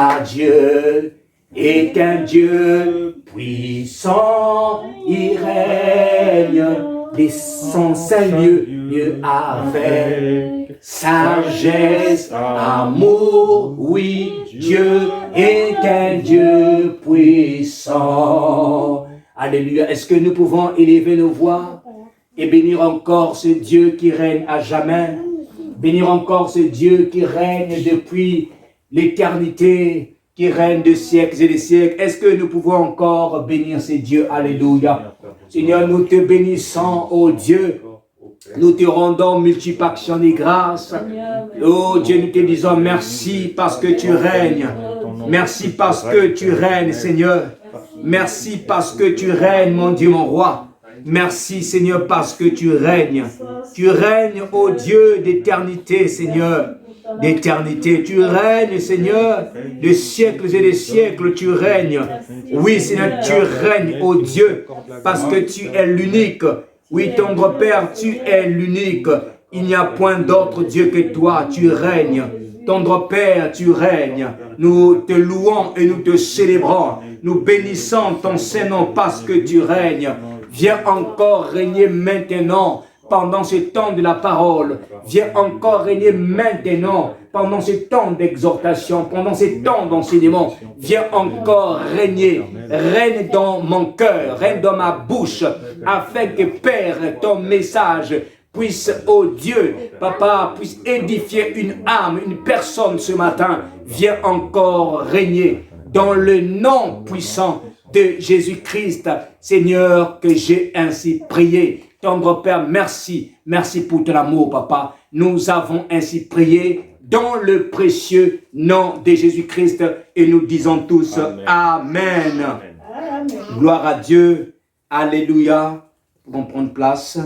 car Dieu est un Dieu puissant, il règne des 105 lieux avec sagesse, amour, oui, Dieu est un Dieu puissant. Alléluia. Est-ce que nous pouvons élever nos voix et bénir encore ce Dieu qui règne à jamais? Bénir encore ce Dieu qui règne depuis l'éternité, qui règne de siècles et de siècles. Est-ce que nous pouvons encore bénir ce Dieu? Alléluia. Seigneur, nous te bénissons, ô Dieu. Nous te rendons multiples actions de grâce. Oh Dieu, nous te disons merci parce que tu règnes. Merci parce que tu règnes, Seigneur. Merci parce que tu règnes, mon Dieu, mon roi. Merci, Seigneur, parce que tu règnes. Tu règnes, ô Dieu, d'éternité, Seigneur. D'éternité. Tu règnes, Seigneur, de siècles et de siècles, tu règnes. Oui, Seigneur, tu règnes, ô Dieu, parce que tu es l'unique. Oui, tendre Père, tu es l'unique. Il n'y a point d'autre Dieu que toi. Tu règnes. Tendre Père, tu règnes. Nous te louons et nous te célébrons. Nous bénissons ton Saint-Nom parce que tu règnes. Viens encore régner maintenant pendant ce temps de la parole. Viens encore régner maintenant pendant ce temps d'exhortation, pendant ce temps d'enseignement. Viens encore régner. Règne dans mon cœur, règne dans ma bouche, afin que Père, ton message puisse, oh Dieu, Papa, puisse édifier une âme, une personne ce matin. Viens encore régner dans le nom puissant de Jésus-Christ, Seigneur, que j'ai ainsi prié. Tendre Père, merci. Merci pour ton amour, Papa. Nous avons ainsi prié dans le précieux nom de Jésus-Christ et nous disons tous Amen. Amen. Amen. Gloire à Dieu. Alléluia. Nous pouvons prendre place.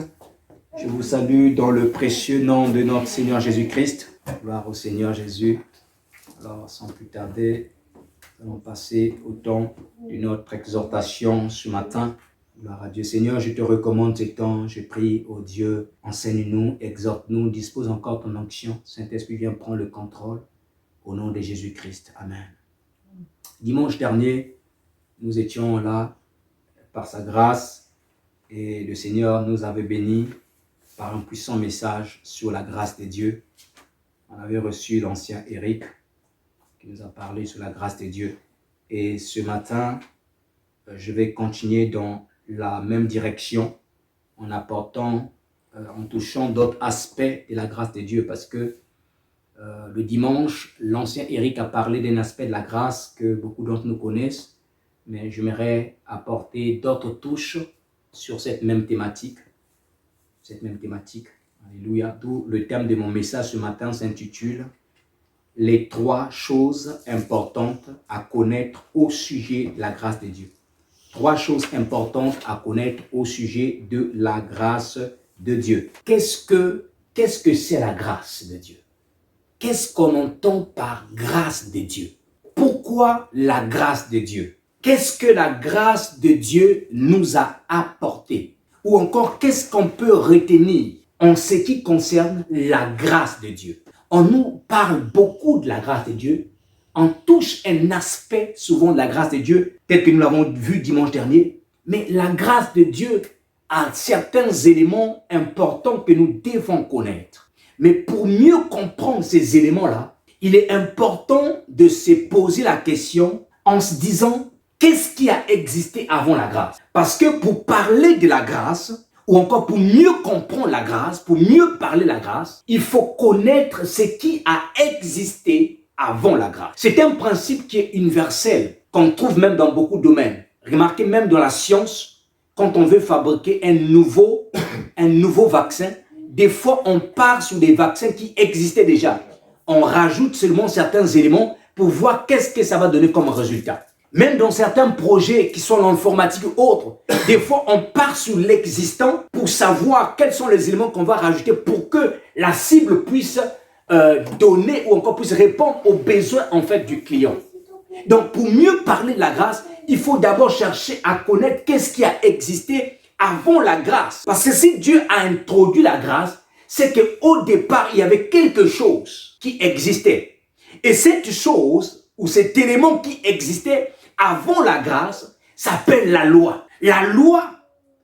Je vous salue dans le précieux nom de notre Seigneur Jésus-Christ. Gloire au Seigneur Jésus. Alors, sans plus tarder, nous allons passer au temps de notre exhortation ce matin. Gloire à Dieu. Seigneur, je te recommande ce temps. Je prie au Dieu, enseigne-nous, exhorte-nous, dispose encore ton onction. Saint-Esprit, viens prendre le contrôle. Au nom de Jésus-Christ. Amen. Dimanche dernier, nous étions là par sa grâce et le Seigneur nous avait bénis par un puissant message sur la grâce de Dieu. On avait reçu l'ancien Éric qui nous a parlé sur la grâce de Dieu. Et ce matin, je vais continuer dans la même direction en apportant, en touchant d'autres aspects de la grâce de Dieu parce que le dimanche, l'ancien Éric a parlé d'un aspect de la grâce que beaucoup d'entre nous connaissent, mais j'aimerais apporter d'autres touches sur cette même thématique. Alléluia. D'où le thème de mon message ce matin s'intitule « Les 3 choses importantes à connaître au sujet de la grâce de Dieu ». 3 choses importantes à connaître au sujet de la grâce de Dieu. Qu'est-ce que c'est la grâce de Dieu? Qu'est-ce qu'on entend par grâce de Dieu? Pourquoi la grâce de Dieu? Qu'est-ce que la grâce de Dieu nous a apporté? Ou encore, qu'est-ce qu'on peut retenir en ce qui concerne la grâce de Dieu? On nous parle beaucoup de la grâce de Dieu. On touche un aspect souvent de la grâce de Dieu, tel que nous l'avons vu dimanche dernier. Mais la grâce de Dieu a certains éléments importants que nous devons connaître. Mais pour mieux comprendre ces éléments-là, il est important de se poser la question en se disant qu'est-ce qui a existé avant la grâce? Parce que pour parler de la grâce, ou encore pour mieux comprendre la grâce, pour mieux parler de la grâce, il faut connaître ce qui a existé avant la grâce. C'est un principe qui est universel, qu'on trouve même dans beaucoup de domaines. Remarquez même dans la science, quand on veut fabriquer un nouveau vaccin, des fois on part sur des vaccins qui existaient déjà. On rajoute seulement certains éléments pour voir qu'est-ce que ça va donner comme résultat. Même dans certains projets qui sont l'informatique ou autres, des fois on part sur l'existant pour savoir quels sont les éléments qu'on va rajouter pour que la cible puisse donner ou encore puisse répondre aux besoins en fait du client. Donc pour mieux parler de la grâce, il faut d'abord chercher à connaître qu'est-ce qui a existé avant la grâce. Parce que si Dieu a introduit la grâce, c'est qu'au départ, il y avait quelque chose qui existait. Et cette chose ou cet élément qui existait avant la grâce s'appelle la loi. La loi,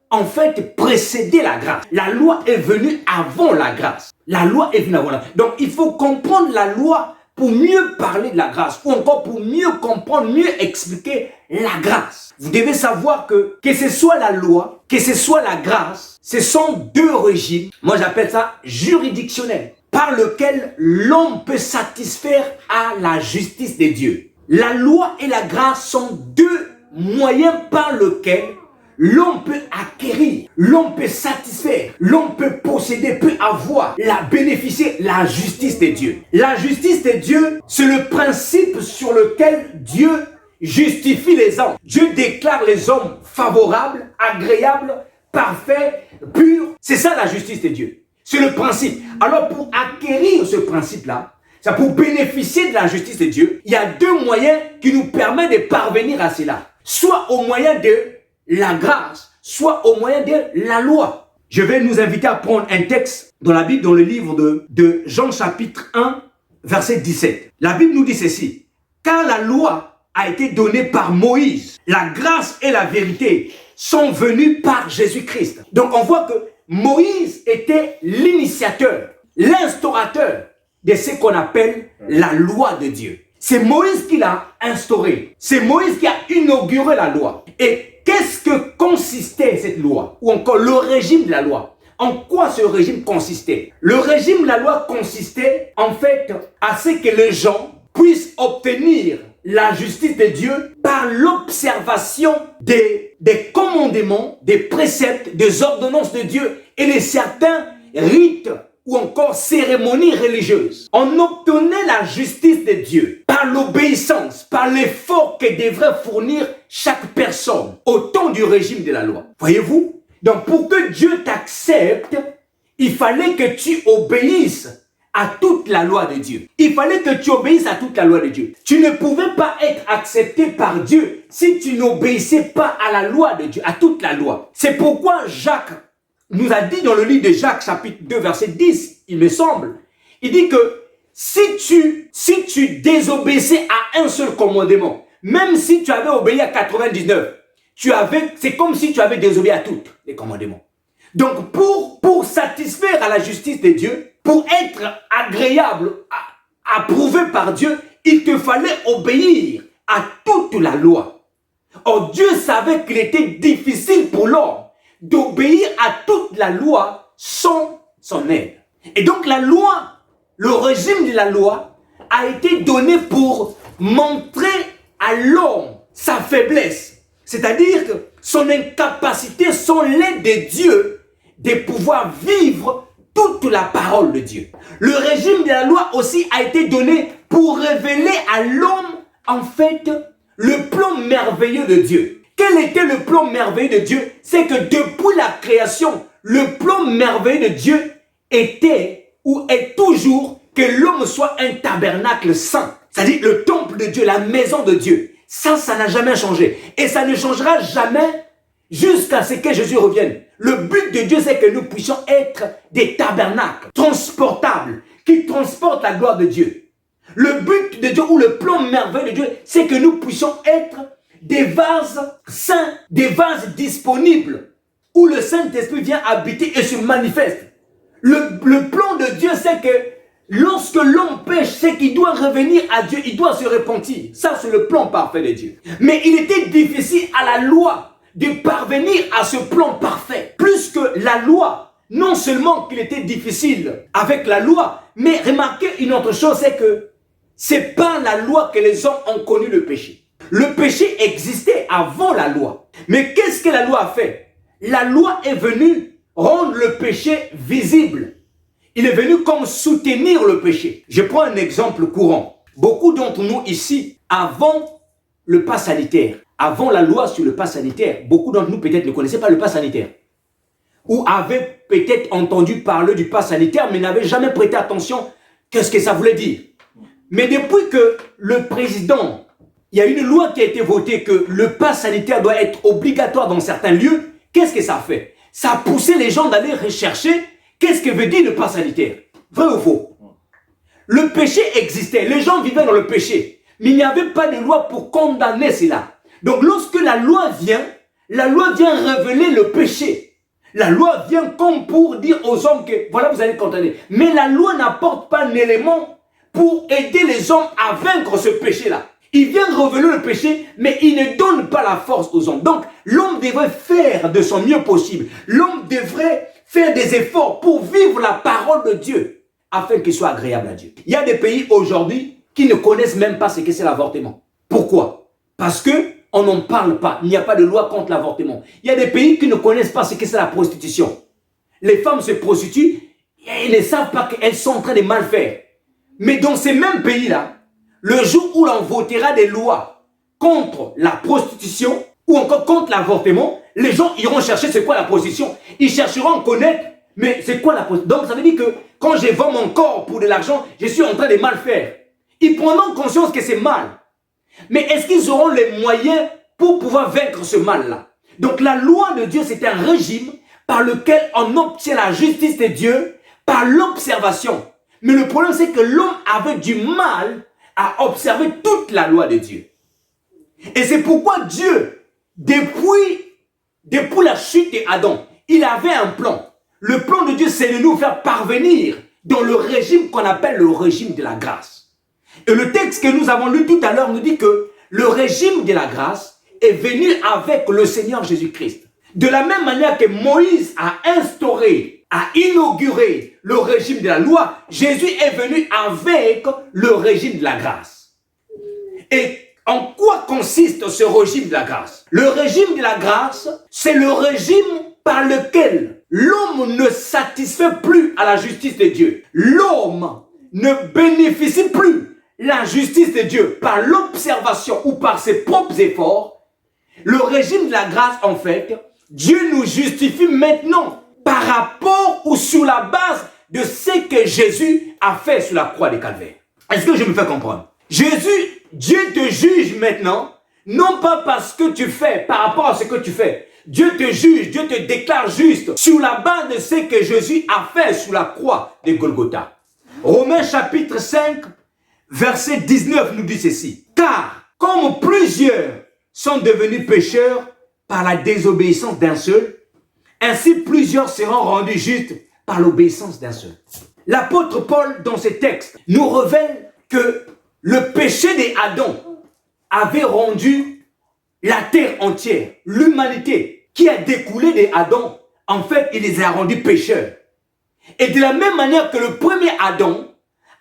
en fait, précédait la grâce. La loi est venue avant la grâce. La loi est venue avant la grâce. Donc, il faut comprendre la loi pour mieux parler de la grâce, ou encore pour mieux comprendre, mieux expliquer la grâce. Vous devez savoir que ce soit la loi, que ce soit la grâce, ce sont deux régimes, moi j'appelle ça juridictionnel, par lequel l'homme peut satisfaire à la justice de Dieu. La loi et la grâce sont deux moyens par lesquels l'homme peut acquérir, l'homme peut satisfaire, l'homme peut posséder, peut avoir, bénéficier la justice de Dieu. La justice de Dieu, c'est le principe sur lequel Dieu justifie les hommes. Dieu déclare les hommes favorables, agréables, parfaits, purs. C'est ça la justice de Dieu. C'est le principe. Alors pour acquérir ce principe-là, c'est pour bénéficier de la justice de Dieu, il y a deux moyens qui nous permettent de parvenir à cela. Soit au moyen de la grâce, soit au moyen de la loi. Je vais nous inviter à prendre un texte dans la Bible, dans le livre de Jean chapitre 1, verset 17. La Bible nous dit ceci. Car la loi a été donnée par Moïse, la grâce et la vérité sont venues par Jésus-Christ. Donc on voit que Moïse était l'initiateur, l'instaurateur de ce qu'on appelle la loi de Dieu. C'est Moïse qui l'a instauré. C'est Moïse qui a inauguré la loi. Et qu'est-ce que consistait cette loi? Ou encore le régime de la loi? En quoi ce régime consistait? Le régime de la loi consistait en fait à ce que les gens puissent obtenir la justice de Dieu par l'observation des commandements, des préceptes, des ordonnances de Dieu et de certains rites ou encore cérémonies religieuses. On obtenait la justice de Dieu par l'obéissance, par l'effort que devrait fournir chaque personne au temps du régime de la loi. Voyez-vous? Donc pour que Dieu t'accepte, il fallait que tu obéisses à toute la loi de Dieu. Il fallait que tu obéisses à toute la loi de Dieu. Tu ne pouvais pas être accepté par Dieu si tu n'obéissais pas à la loi de Dieu, à toute la loi. C'est pourquoi Jacques nous a dit dans le livre de Jacques, chapitre 2, verset 10, il me semble, il dit que si tu désobéissais à un seul commandement, même si tu avais obéi à 99, c'est comme si tu avais désobéi à tous les commandements. Donc, pour satisfaire à la justice de Dieu, pour être agréable, approuvé par Dieu, il te fallait obéir à toute la loi. Or, Dieu savait qu'il était difficile pour l'homme d'obéir à toute la loi sans son aide. Et donc la loi, le régime de la loi a été donné pour montrer à l'homme sa faiblesse, c'est-à-dire que son incapacité sans l'aide de Dieu de pouvoir vivre toute la parole de Dieu. Le régime de la loi aussi a été donné pour révéler à l'homme en fait le plan merveilleux de Dieu. Quel était le plan merveilleux de Dieu? C'est que depuis la création, le plan merveilleux de Dieu était ou est toujours que l'homme soit un tabernacle saint. C'est-à-dire le temple de Dieu, la maison de Dieu. Ça n'a jamais changé. Et ça ne changera jamais jusqu'à ce que Jésus revienne. Le but de Dieu, c'est que nous puissions être des tabernacles transportables qui transportent la gloire de Dieu. Le but de Dieu ou le plan merveilleux de Dieu, c'est que nous puissions être des vases saints, des vases disponibles, où le Saint-Esprit vient habiter et se manifeste. Le plan de Dieu, c'est que lorsque l'homme pêche, c'est qu'il doit revenir à Dieu, il doit se repentir. Ça, c'est le plan parfait de Dieu. Mais il était difficile à la loi de parvenir à ce plan parfait. Plus que la loi, non seulement qu'il était difficile avec la loi, mais remarquez une autre chose, c'est que c'est par la loi que les hommes ont connu le péché. Le péché existait avant la loi. Mais qu'est-ce que la loi a fait? La loi est venue rendre le péché visible. Il est venu comme soutenir le péché. Je prends un exemple courant. Beaucoup d'entre nous ici, avant le pass sanitaire, avant la loi sur le pass sanitaire, beaucoup d'entre nous peut-être ne connaissaient pas le pass sanitaire. Ou avaient peut-être entendu parler du pass sanitaire, mais n'avaient jamais prêté attention à ce que ça voulait dire. Mais depuis que le président, il y a une loi qui a été votée que le pass sanitaire doit être obligatoire dans certains lieux, qu'est-ce que ça fait? Ça a poussé les gens d'aller rechercher qu'est-ce que veut dire le pass sanitaire. Vrai ou faux? Le péché existait, les gens vivaient dans le péché. Mais il n'y avait pas de loi pour condamner cela. Donc lorsque la loi vient révéler le péché. La loi vient comme pour dire aux hommes que voilà, vous allez condamner. Mais la loi n'apporte pas un élément pour aider les hommes à vaincre ce péché-là. Il vient révéler le péché, mais il ne donne pas la force aux hommes. Donc, l'homme devrait faire de son mieux possible. L'homme devrait faire des efforts pour vivre la parole de Dieu, afin qu'il soit agréable à Dieu. Il y a des pays aujourd'hui qui ne connaissent même pas ce que c'est l'avortement. Pourquoi? Parce que on n'en parle pas. Il n'y a pas de loi contre l'avortement. Il y a des pays qui ne connaissent pas ce que c'est la prostitution. Les femmes se prostituent et ils ne savent pas qu'elles sont en train de mal faire. Mais dans ces mêmes pays-là, le jour où l'on votera des lois contre la prostitution ou encore contre l'avortement, les gens iront chercher c'est quoi la prostitution. Ils chercheront à connaître, mais c'est quoi la prostitution. Donc ça veut dire que quand je vends mon corps pour de l'argent, je suis en train de mal faire. Ils prendront conscience que c'est mal. Mais est-ce qu'ils auront les moyens pour pouvoir vaincre ce mal-là? Donc la loi de Dieu, c'est un régime par lequel on obtient la justice de Dieu par l'observation. Mais le problème, c'est que l'homme avait du mal à observer toute la loi de Dieu. Et c'est pourquoi Dieu, depuis la chute d'Adam, il avait un plan. Le plan de Dieu, c'est de nous faire parvenir dans le régime qu'on appelle le régime de la grâce. Et le texte que nous avons lu tout à l'heure nous dit que le régime de la grâce est venu avec le Seigneur Jésus-Christ. De la même manière que Moïse a instauré, a inauguré le régime de la loi, Jésus est venu avec le régime de la grâce. Et en quoi consiste ce régime de la grâce? Le régime de la grâce, c'est le régime par lequel l'homme ne satisfait plus à la justice de Dieu. L'homme ne bénéficie plus la justice de Dieu par l'observation ou par ses propres efforts. Le régime de la grâce, en fait, Dieu nous justifie maintenant par rapport ou sur la base de ce que Jésus a fait sur la croix de Calvaire. Est-ce que je me fais comprendre? Dieu te juge maintenant, non pas parce que tu fais, par rapport à ce que tu fais. Dieu te juge, Dieu te déclare juste sur la base de ce que Jésus a fait sur la croix de Golgotha. Romains chapitre 5, verset 19 nous dit ceci. Car comme plusieurs sont devenus pécheurs par la désobéissance d'un seul, ainsi plusieurs seront rendus justes par l'obéissance d'un seul. L'apôtre Paul, dans ses textes, nous révèle que le péché d'Adam avait rendu la terre entière, l'humanité qui a découlé d'Adam, en fait, il les a rendus pécheurs. Et de la même manière que le premier Adam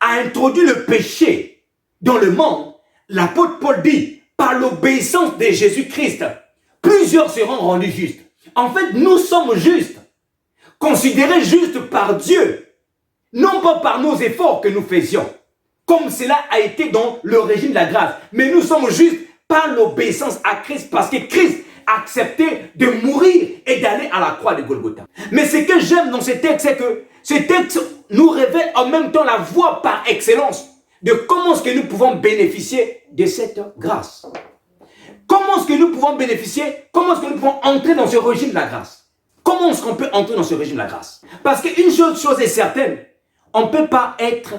a introduit le péché dans le monde, l'apôtre Paul dit, par l'obéissance de Jésus-Christ, plusieurs seront rendus justes. En fait, nous sommes justes, considérés justes par Dieu, non pas par nos efforts que nous faisions, comme cela a été dans le régime de la grâce, mais nous sommes justes par l'obéissance à Christ, parce que Christ a accepté de mourir et d'aller à la croix de Golgotha. Mais ce que j'aime dans ce texte, c'est que ce texte nous révèle en même temps la voie par excellence de comment est-ce que nous pouvons bénéficier de cette grâce. Comment est-ce que nous pouvons bénéficier, comment est-ce que nous pouvons entrer dans ce régime de la grâce? Comment est-ce qu'on peut entrer dans ce régime de la grâce? Parce qu'une chose est certaine, on ne peut pas être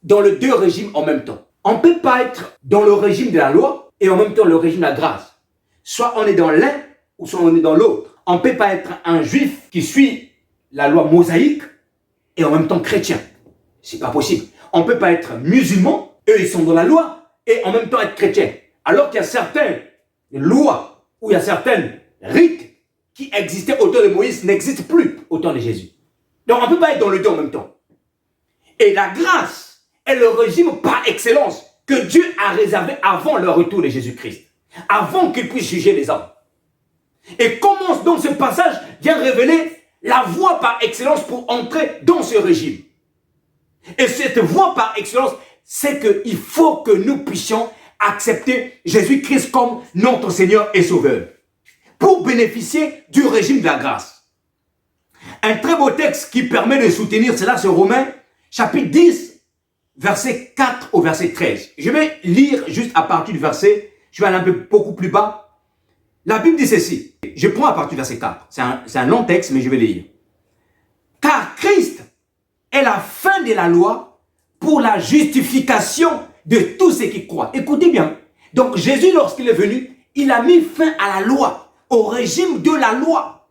dans les deux régimes en même temps. On ne peut pas être dans le régime de la loi et en même temps le régime de la grâce. Soit on est dans l'un ou soit on est dans l'autre. On ne peut pas être un juif qui suit la loi mosaïque et en même temps chrétien. C'est pas possible. On ne peut pas être musulman, eux ils sont dans la loi, et en même temps être chrétien. Alors qu'il y a certaines lois ou il y a certaines rites qui existaient au temps de Moïse n'existent plus au temps de Jésus. Donc on ne peut pas être dans le deux en même temps. Et la grâce est le régime par excellence que Dieu a réservé avant le retour de Jésus-Christ, avant qu'il puisse juger les hommes. Et comment donc ce passage vient révéler la voie par excellence pour entrer dans ce régime. Et cette voie par excellence, c'est qu'il faut que nous puissions accepter Jésus-Christ comme notre Seigneur et Sauveur pour bénéficier du régime de la grâce. Un très beau texte qui permet de soutenir cela, c'est Romains chapitre 10, verset 4 au verset 13. Je vais lire juste à partir du verset, je vais aller un peu beaucoup plus bas. La Bible dit ceci, je prends à partir du verset 4, c'est un long texte mais je vais lire. Car Christ est la fin de la loi pour la justification de tous ceux qui croient. Écoutez bien. Donc Jésus, lorsqu'il est venu, il a mis fin à la loi, au régime de la loi.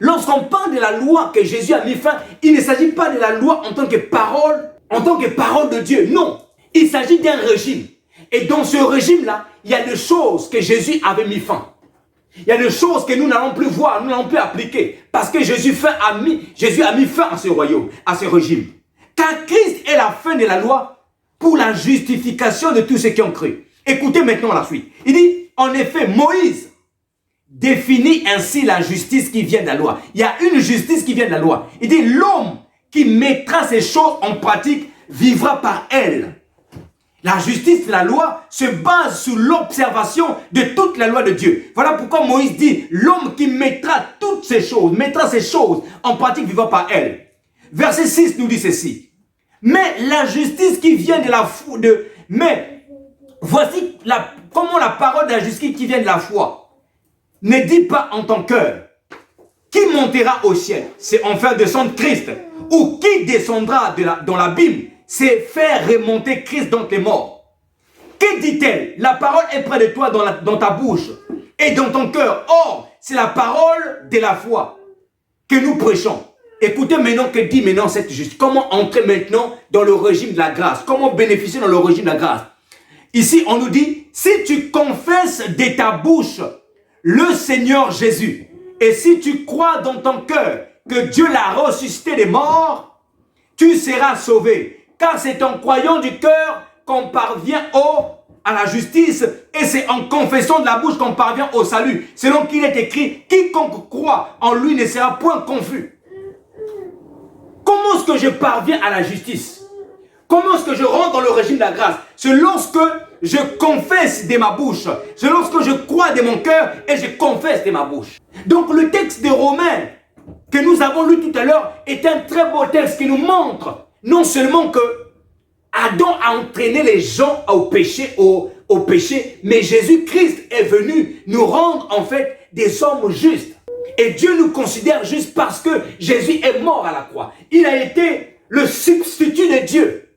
Lorsqu'on parle de la loi que Jésus a mis fin, il ne s'agit pas de la loi en tant que parole de Dieu. Non, il s'agit d'un régime. Et dans ce régime-là, il y a des choses que Jésus avait mis fin. Il y a des choses que nous n'allons plus voir, nous n'allons plus appliquer. Parce que Jésus a mis fin à ce royaume, à ce régime. Car Christ est la fin de la loi pour la justification de tous ceux qui ont cru. Écoutez maintenant la suite. Il dit, en effet, Moïse définit ainsi la justice qui vient de la loi. Il y a une justice qui vient de la loi. Il dit, l'homme qui mettra ces choses en pratique vivra par elle. La justice de la loi se base sur l'observation de toute la loi de Dieu. Voilà pourquoi Moïse dit, l'homme qui mettra toutes ces choses, en pratique vivra par elle. Verset 6 nous dit ceci. Mais la justice qui vient de la foi, voici comment la parole de la justice qui vient de la foi ne dit pas en ton cœur, qui montera au ciel, c'est en faire descendre Christ, ou qui descendra dans l'abîme, c'est faire remonter Christ dans tes morts. Que dit-elle? La parole est près de toi dans ta bouche et dans ton cœur. Or, c'est la parole de la foi que nous prêchons. Écoutez maintenant que dit maintenant cette justice. Comment entrer maintenant dans le régime de la grâce? Comment bénéficier dans le régime de la grâce? Ici, on nous dit, si tu confesses de ta bouche le Seigneur Jésus, et si tu crois dans ton cœur que Dieu l'a ressuscité des morts, tu seras sauvé. Car c'est en croyant du cœur qu'on parvient à la justice, et c'est en confessant de la bouche qu'on parvient au salut. Selon qu'il est écrit, quiconque croit en lui ne sera point confus. Comment est-ce que je parviens à la justice? Comment est-ce que je rentre dans le régime de la grâce? C'est lorsque je confesse de ma bouche. C'est lorsque je crois de mon cœur et je confesse de ma bouche. Donc le texte de Romains que nous avons lu tout à l'heure est un très beau texte qui nous montre non seulement que Adam a entraîné les gens au péché, mais Jésus-Christ est venu nous rendre en fait des hommes justes. Et Dieu nous considère justes parce que Jésus est mort à la croix. Il a été le substitut de Dieu.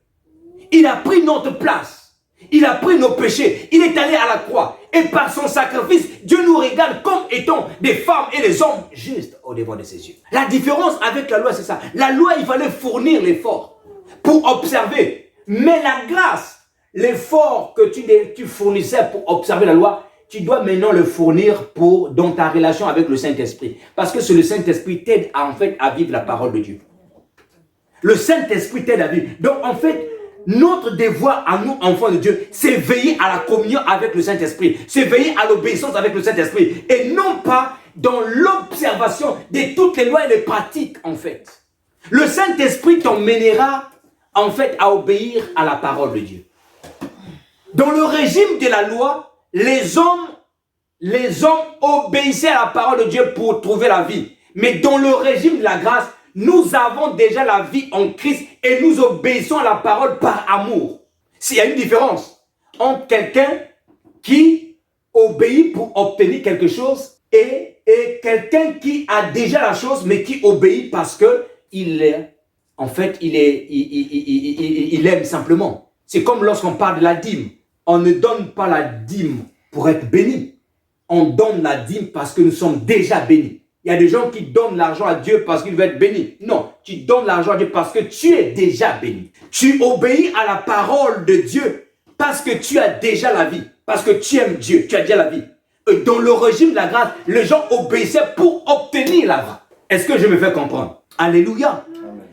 Il a pris notre place. Il a pris nos péchés. Il est allé à la croix. Et par son sacrifice, Dieu nous regarde comme étant des femmes et des hommes justes au devant de ses yeux. La différence avec la loi, c'est ça. La loi, il fallait fournir l'effort pour observer. Mais la grâce, l'effort que tu fournissais pour observer la loi, tu dois maintenant le fournir dans ta relation avec le Saint-Esprit. Parce que c'est le Saint-Esprit t'aide à vivre la parole de Dieu. Le Saint-Esprit t'aide à vivre. Donc en fait, notre devoir à nous, enfants de Dieu, c'est veiller à la communion avec le Saint-Esprit. C'est veiller à l'obéissance avec le Saint-Esprit. Et non pas dans l'observation de toutes les lois et les pratiques, en fait. Le Saint-Esprit t'emmènera, en fait, à obéir à la parole de Dieu. Dans le régime de la loi, les hommes obéissaient à la parole de Dieu pour trouver la vie. Mais dans le régime de la grâce, nous avons déjà la vie en Christ et nous obéissons à la parole par amour. S'il y a une différence entre quelqu'un qui obéit pour obtenir quelque chose et quelqu'un qui a déjà la chose mais qui obéit parce que il aime simplement. C'est comme lorsqu'on parle de la dîme. On ne donne pas la dîme pour être béni. On donne la dîme parce que nous sommes déjà bénis. Il y a des gens qui donnent l'argent à Dieu parce qu'ils veulent être bénis. Non, tu donnes l'argent à Dieu parce que tu es déjà béni. Tu obéis à la parole de Dieu parce que tu as déjà la vie. Parce que tu aimes Dieu, tu as déjà la vie. Et dans le régime de la grâce, les gens obéissaient pour obtenir la vie. Est-ce que je me fais comprendre? Alléluia.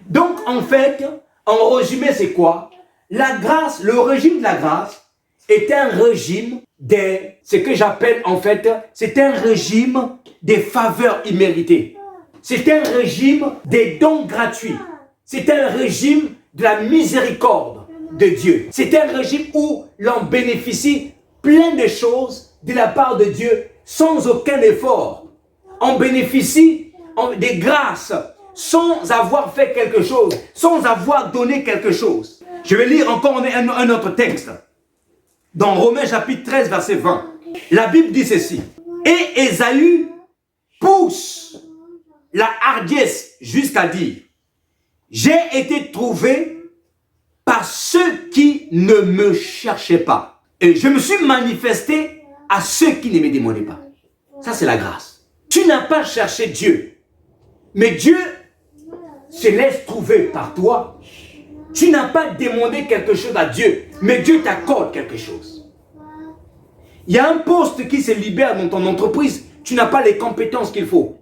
Donc en fait, en résumé, c'est quoi? La grâce, le régime de la grâce est un régime ce que j'appelle en fait, c'est un régime des faveurs imméritées. C'est un régime des dons gratuits. C'est un régime de la miséricorde de Dieu. C'est un régime où l'on bénéficie plein de choses de la part de Dieu sans aucun effort. On bénéficie des grâces sans avoir fait quelque chose, sans avoir donné quelque chose. Je vais lire encore un autre texte. Dans Romains chapitre 13, verset 20. La Bible dit ceci. Et Ésaü pousse la hardiesse jusqu'à dire, j'ai été trouvé par à ceux qui ne me cherchaient pas. Et je me suis manifesté à ceux qui ne me demandaient pas. Ça, c'est la grâce. Tu n'as pas cherché Dieu, mais Dieu se laisse trouver par toi. Tu n'as pas demandé quelque chose à Dieu, mais Dieu t'accorde quelque chose. Il y a un poste qui se libère dans ton entreprise, tu n'as pas les compétences qu'il faut.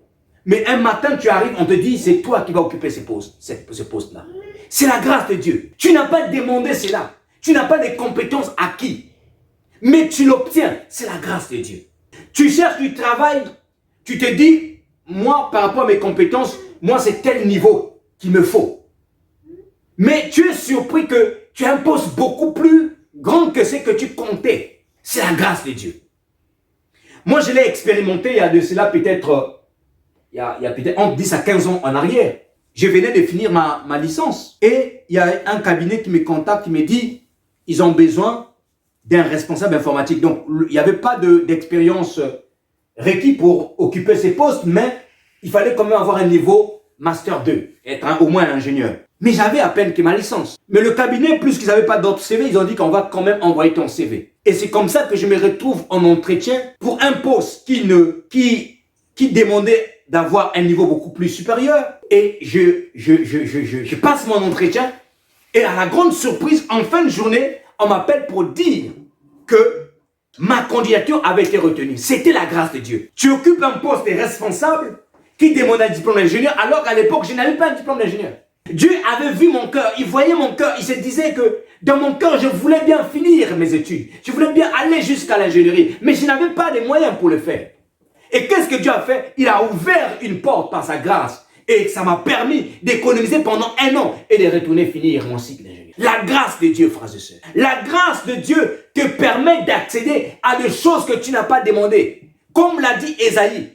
Mais un matin, tu arrives, on te dit, c'est toi qui vas occuper ce poste-là. C'est la grâce de Dieu. Tu n'as pas demandé cela. Tu n'as pas les compétences acquises. Mais tu l'obtiens. C'est la grâce de Dieu. Tu cherches du travail, tu te dis, moi, par rapport à mes compétences, moi, c'est tel niveau qu'il me faut. Mais tu es surpris que tu as un poste beaucoup plus grand que ce que tu comptais. C'est la grâce de Dieu. Moi, je l'ai expérimenté il y a de cela peut-être, il y a peut-être entre 10 à 15 ans en arrière. Je venais de finir ma licence. Et il y a un cabinet qui me contacte, qui me dit, ils ont besoin d'un responsable informatique. Donc, il n'y avait pas d'expérience requis pour occuper ces postes, mais il fallait quand même avoir un niveau Master 2, être au moins un ingénieur. Mais j'avais à peine que ma licence. Mais le cabinet, plus qu'ils n'avaient pas d'autres CV, ils ont dit qu'on va quand même envoyer ton CV. Et c'est comme ça que je me retrouve en entretien pour un poste qui demandait d'avoir un niveau beaucoup plus supérieur. Et je passe mon entretien et à la grande surprise, en fin de journée, on m'appelle pour dire que ma candidature avait été retenue. C'était la grâce de Dieu. Tu occupes un poste de responsable qui demande un diplôme d'ingénieur alors qu'à l'époque, je n'avais pas un diplôme d'ingénieur. Dieu avait vu mon cœur, il voyait mon cœur, il se disait que dans mon cœur, je voulais bien finir mes études. Je voulais bien aller jusqu'à l'ingénierie, mais je n'avais pas les moyens pour le faire. Et qu'est-ce que Dieu a fait? Il a ouvert une porte par sa grâce. Et ça m'a permis d'économiser pendant 1 an et de retourner finir mon cycle d'ingénieur. La grâce de Dieu, frères et sœurs. La grâce de Dieu te permet d'accéder à des choses que tu n'as pas demandées. Comme l'a dit Ésaïe,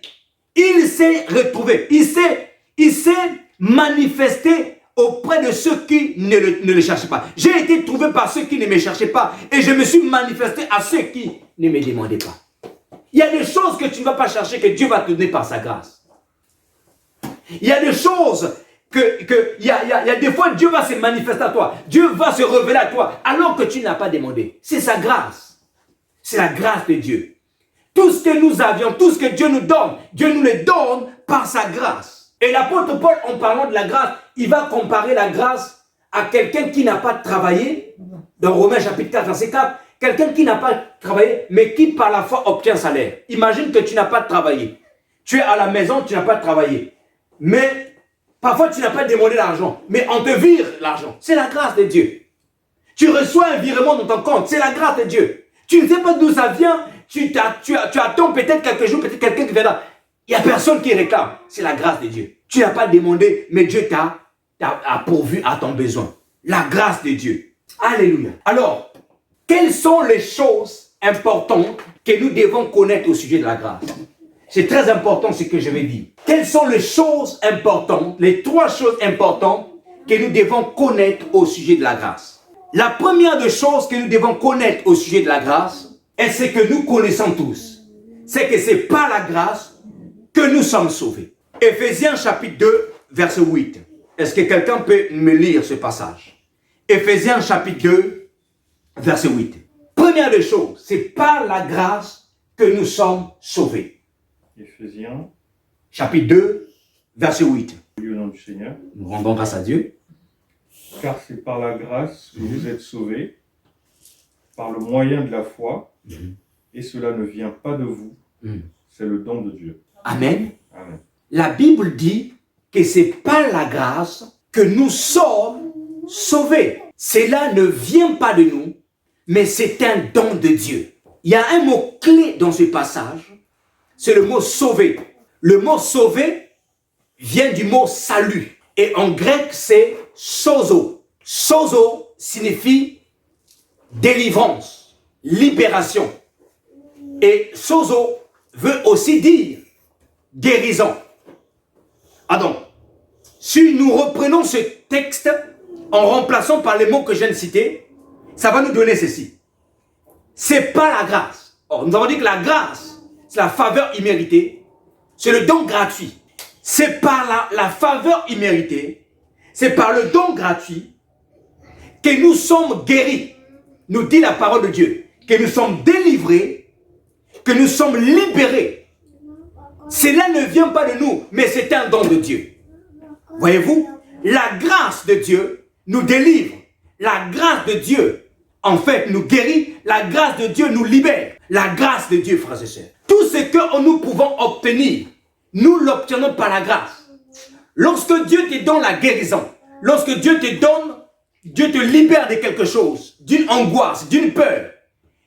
il s'est retrouvé, il s'est manifesté auprès de ceux qui ne le cherchaient pas. J'ai été trouvé par ceux qui ne me cherchaient pas et je me suis manifesté à ceux qui ne me demandaient pas. Il y a des choses que tu ne vas pas chercher que Dieu va te donner par sa grâce. Il y a des choses il y a des fois Dieu va se manifester à toi. Dieu va se révéler à toi alors que tu n'as pas demandé. C'est sa grâce. C'est la grâce de Dieu. Tout ce que nous avions, tout ce que Dieu nous donne, Dieu nous le donne par sa grâce. Et l'apôtre Paul, en parlant de la grâce, il va comparer la grâce à quelqu'un qui n'a pas travaillé. Dans Romains chapitre 4, verset 4, quelqu'un qui n'a pas travaillé, mais qui par la foi obtient salaire. Imagine que tu n'as pas travaillé. Tu es à la maison, tu n'as pas travaillé. Mais parfois tu n'as pas demandé l'argent, mais on te vire l'argent. C'est la grâce de Dieu. Tu reçois un virement dans ton compte, c'est la grâce de Dieu. Tu ne sais pas d'où ça vient, tu attends peut-être quelques jours, peut-être quelqu'un qui viendra. Il n'y a personne qui réclame, c'est la grâce de Dieu. Tu n'as pas demandé, mais Dieu t'a pourvu à ton besoin. La grâce de Dieu. Alléluia. Alors, quelles sont les choses importantes que nous devons connaître au sujet de la grâce? C'est très important ce que je vais dire. Quelles sont les choses importantes, les 3 choses importantes que nous devons connaître au sujet de la grâce? La première des choses que nous devons connaître au sujet de la grâce, est ce que nous connaissons tous. C'est que c'est par la grâce que nous sommes sauvés. Éphésiens chapitre 2, verset 8. Est-ce que quelqu'un peut me lire ce passage? Éphésiens chapitre 2, verset 8. Première des choses, c'est par la grâce que nous sommes sauvés. Éphésiens, chapitre 2, verset 8. au nom du Seigneur. Nous rendons grâce à Dieu. Car c'est par la grâce que vous êtes sauvés, par le moyen de la foi, et cela ne vient pas de vous, c'est le don de Dieu. Amen. Amen. La Bible dit que c'est par la grâce que nous sommes sauvés. Cela ne vient pas de nous, mais c'est un don de Dieu. Il y a un mot clé dans ce passage, c'est le mot sauver. Le mot sauver vient du mot salut. Et en grec, c'est sozo. Sozo signifie délivrance, libération. Et sozo veut aussi dire guérison. Ah donc, si nous reprenons ce texte en remplaçant par les mots que je viens de citer, ça va nous donner ceci. C'est pas la grâce. Or, nous avons dit que la grâce, c'est la faveur imméritée, c'est le don gratuit. C'est par la faveur imméritée, c'est par le don gratuit que nous sommes guéris, nous dit la parole de Dieu, que nous sommes délivrés, que nous sommes libérés. Cela ne vient pas de nous, mais c'est un don de Dieu. Voyez-vous, la grâce de Dieu nous délivre. La grâce de Dieu, en fait, nous guérit. La grâce de Dieu nous libère. La grâce de Dieu, frères et sœurs. Tout ce que nous pouvons obtenir, nous l'obtenons par la grâce. Lorsque Dieu te donne la guérison, lorsque Dieu te donne, Dieu te libère de quelque chose, d'une angoisse, d'une peur,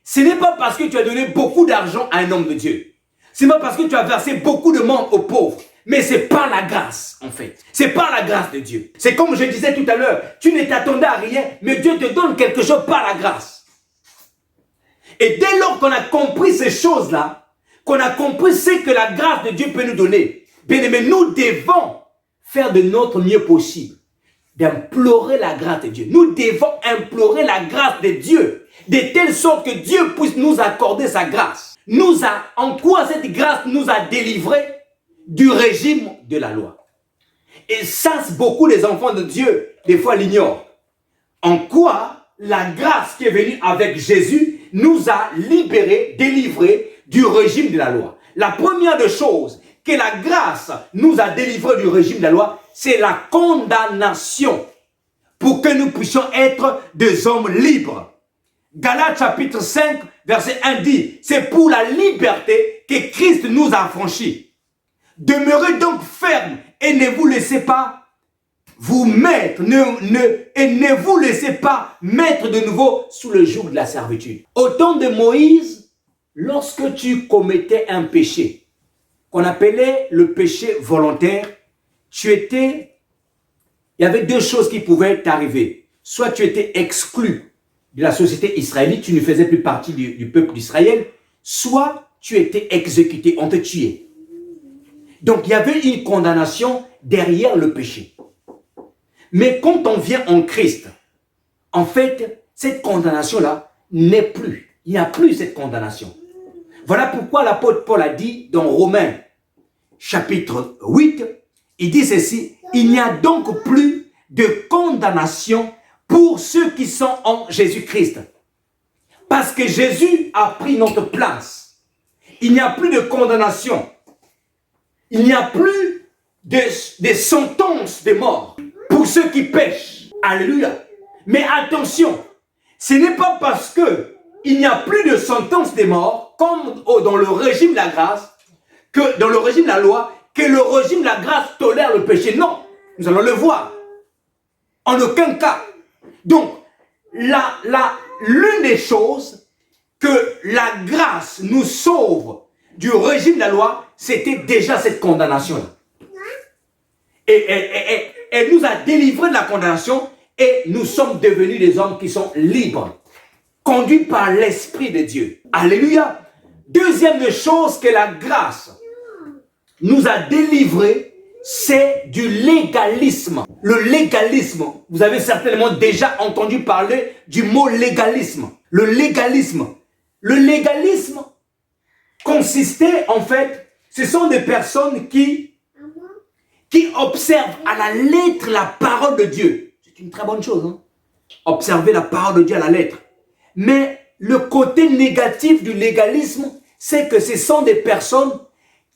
ce n'est pas parce que tu as donné beaucoup d'argent à un homme de Dieu. Ce n'est pas parce que tu as versé beaucoup de monde aux pauvres. Mais c'est par la grâce, en fait. C'est par la grâce de Dieu. C'est comme je disais tout à l'heure, tu ne t'attendais à rien, mais Dieu te donne quelque chose par la grâce. Et dès lors qu'on a compris ces choses-là, qu'on a compris ce que la grâce de Dieu peut nous donner, bien aimé, nous devons faire de notre mieux possible, d'implorer la grâce de Dieu. Nous devons implorer la grâce de Dieu, de telle sorte que Dieu puisse nous accorder sa grâce. En quoi cette grâce nous a délivrés du régime de la loi. Et ça, beaucoup des enfants de Dieu, des fois, l'ignorent. En quoi la grâce qui est venue avec Jésus nous a libérés, délivrés du régime de la loi. La première des choses que la grâce nous a délivrés du régime de la loi, c'est la condamnation pour que nous puissions être des hommes libres. Galates chapitre 5, verset 1 dit, c'est pour la liberté que Christ nous a affranchis. Demeurez donc ferme et ne vous laissez pas vous mettre, et ne vous laissez pas mettre de nouveau sous le joug de la servitude. Au temps de Moïse, lorsque tu commettais un péché, qu'on appelait le péché volontaire, il y avait deux choses qui pouvaient t'arriver. Soit tu étais exclu de la société israélite, tu ne faisais plus partie du peuple d'Israël, soit tu étais exécuté, on te tuait. Donc, il y avait une condamnation derrière le péché. Mais quand on vient en Christ, en fait, cette condamnation-là n'est plus. Il n'y a plus cette condamnation. Voilà pourquoi l'apôtre Paul a dit dans Romains, chapitre 8, il dit ceci, « Il n'y a donc plus de condamnation pour ceux qui sont en Jésus-Christ. » Parce que Jésus a pris notre place. Il n'y a plus de condamnation. Il n'y a plus de sentence de mort pour ceux qui pêchent. Alléluia. Mais attention, ce n'est pas parce qu'il n'y a plus de sentence de mort, comme dans le régime de la grâce, que dans le régime de la loi, que le régime de la grâce tolère le péché. Non, nous allons le voir. En aucun cas. Donc, l'une des choses que la grâce nous sauve du régime de la loi, c'était déjà cette condamnation-là. Et elle nous a délivrés de la condamnation et nous sommes devenus des hommes qui sont libres, conduits par l'Esprit de Dieu. Alléluia. Deuxième chose que la grâce nous a délivrés, c'est du légalisme. Le légalisme, vous avez certainement déjà entendu parler du mot légalisme. Le légalisme consistait en fait, ce sont des personnes qui observent à la lettre la parole de Dieu. C'est une très bonne chose, hein? Observer la parole de Dieu à la lettre. Mais le côté négatif du légalisme, c'est que ce sont des personnes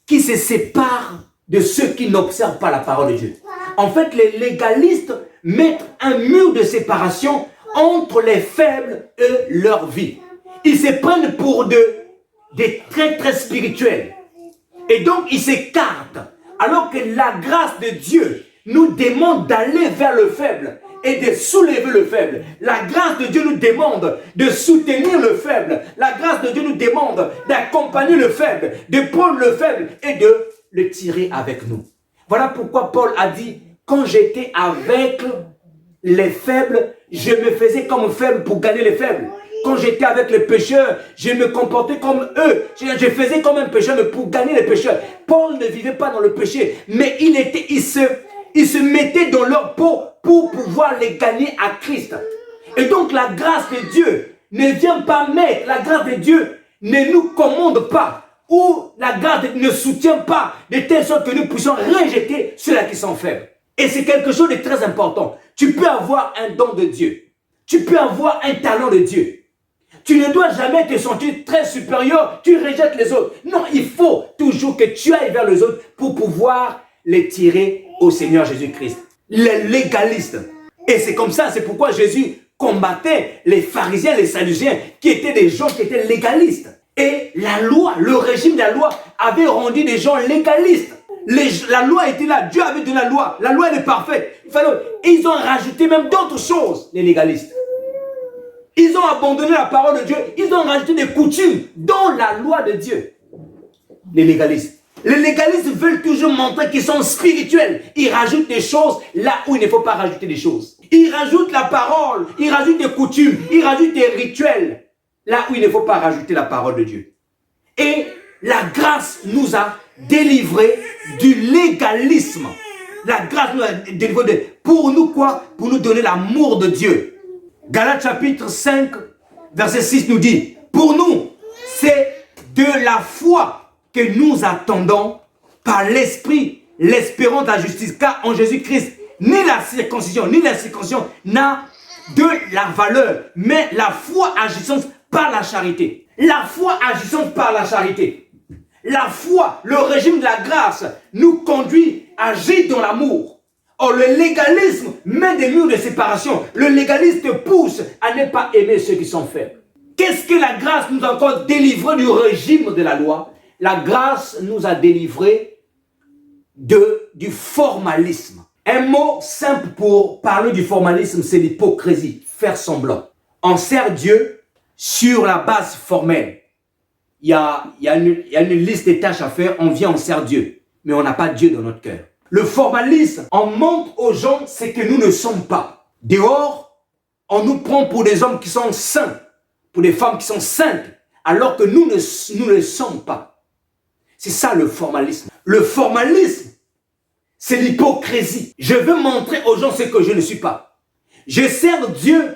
qui se séparent de ceux qui n'observent pas la parole de Dieu. En fait, les légalistes mettent un mur de séparation entre les faibles et leur vie. Ils se prennent pour des traîtres spirituels. Et donc, ils s'écartent. Alors que la grâce de Dieu nous demande d'aller vers le faible et de soulever le faible. La grâce de Dieu nous demande de soutenir le faible. La grâce de Dieu nous demande d'accompagner le faible, de prendre le faible et de le tirer avec nous. Voilà pourquoi Paul a dit, quand j'étais avec les faibles, je me faisais comme faible pour gagner les faibles. Quand j'étais avec les pécheurs, je me comportais comme eux. Je faisais comme un pécheur, mais pour gagner les pécheurs. Paul ne vivait pas dans le péché, mais il se mettait dans leur peau pour pouvoir les gagner à Christ. Et donc la grâce de Dieu ne vient pas mettre, la grâce de Dieu ne nous commande pas, ou la grâce ne soutient pas, de telle sorte que nous puissions rejeter ceux-là qui sont faibles. Et c'est quelque chose de très important. Tu peux avoir un don de Dieu. Tu peux avoir un talent de Dieu. Tu ne dois jamais te sentir très supérieur, tu rejettes les autres. Non, il faut toujours que tu ailles vers les autres pour pouvoir les tirer au Seigneur Jésus-Christ. Les légalistes. Et c'est comme ça, c'est pourquoi Jésus combattait les pharisiens, les sadducéens, qui étaient des gens qui étaient légalistes. Et la loi, le régime de la loi avait rendu des gens légalistes. La loi était là, Dieu avait donné la loi elle est parfaite. Ils ont rajouté même d'autres choses, les légalistes. Ils ont abandonné la parole de Dieu, ils ont rajouté des coutumes dans la loi de Dieu. Les légalistes. Les légalistes veulent toujours montrer qu'ils sont spirituels. Ils rajoutent des choses là où il ne faut pas rajouter des choses. Ils rajoutent la parole, ils rajoutent des coutumes, ils rajoutent des rituels là où il ne faut pas rajouter la parole de Dieu. Et la grâce nous a délivrés du légalisme. La grâce nous a délivrés pour nous quoi? Pour nous donner l'amour de Dieu. Galates chapitre 5, verset 6 nous dit, pour nous, c'est de la foi que nous attendons par l'Esprit, l'espérance de la justice. Car en Jésus-Christ, ni la circoncision n'a de la valeur, mais la foi agissante par la charité. La foi agissante par la charité. La foi, le régime de la grâce, nous conduit à agir dans l'amour. Or, le légalisme met des murs de séparation. Le légaliste te pousse à ne pas aimer ceux qui sont faibles. Qu'est-ce que la grâce nous a encore délivré du régime de la loi? La grâce nous a délivré du formalisme. Un mot simple pour parler du formalisme, c'est l'hypocrisie, faire semblant. On sert Dieu sur la base formelle. Il y a une liste de tâches à faire, on vient, on sert Dieu. Mais on n'a pas Dieu dans notre cœur. Le formalisme, on montre aux gens ce que nous ne sommes pas. Dehors, on nous prend pour des hommes qui sont saints, pour des femmes qui sont saintes, alors que nous ne sommes pas. C'est ça le formalisme. Le formalisme, c'est l'hypocrisie. Je veux montrer aux gens ce que je ne suis pas. Je sers Dieu,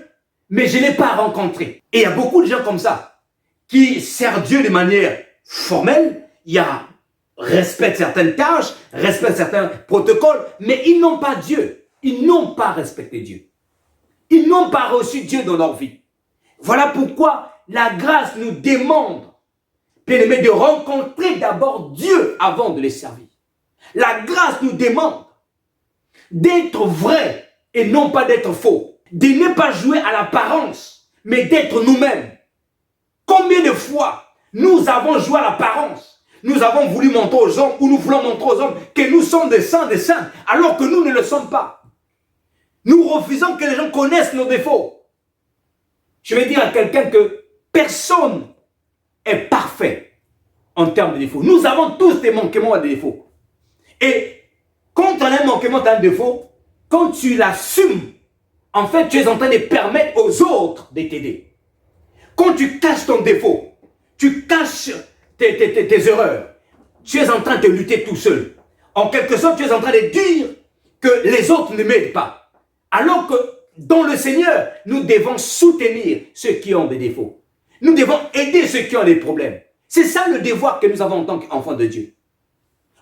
mais je ne l'ai pas rencontré. Et il y a beaucoup de gens comme ça, qui servent Dieu de manière formelle. Il y a respectent certaines tâches, respectent certains protocoles, mais ils n'ont pas Dieu. Ils n'ont pas respecté Dieu. Ils n'ont pas reçu Dieu dans leur vie. Voilà pourquoi la grâce nous demande, bien-aimés, de rencontrer d'abord Dieu avant de les servir. La grâce nous demande d'être vrai et non pas d'être faux. De ne pas jouer à l'apparence, mais d'être nous-mêmes. Combien de fois nous avons joué à l'apparence? Nous avons voulu montrer aux hommes, ou nous voulons montrer aux hommes, que nous sommes des saints, alors que nous ne le sommes pas. Nous refusons que les gens connaissent nos défauts. Je vais dire à quelqu'un que personne est parfait en termes de défauts. Nous avons tous des manquements et des défauts. Et quand on a un manquement, tu as un défaut, quand tu l'assumes, en fait, tu es en train de permettre aux autres de t'aider. Quand tu caches ton défaut, tu caches tes erreurs, tu es en train de lutter tout seul. En quelque sorte, tu es en train de dire que les autres ne m'aident pas. Alors que dans le Seigneur, nous devons soutenir ceux qui ont des défauts. Nous devons aider ceux qui ont des problèmes. C'est ça le devoir que nous avons en tant qu'enfants de Dieu.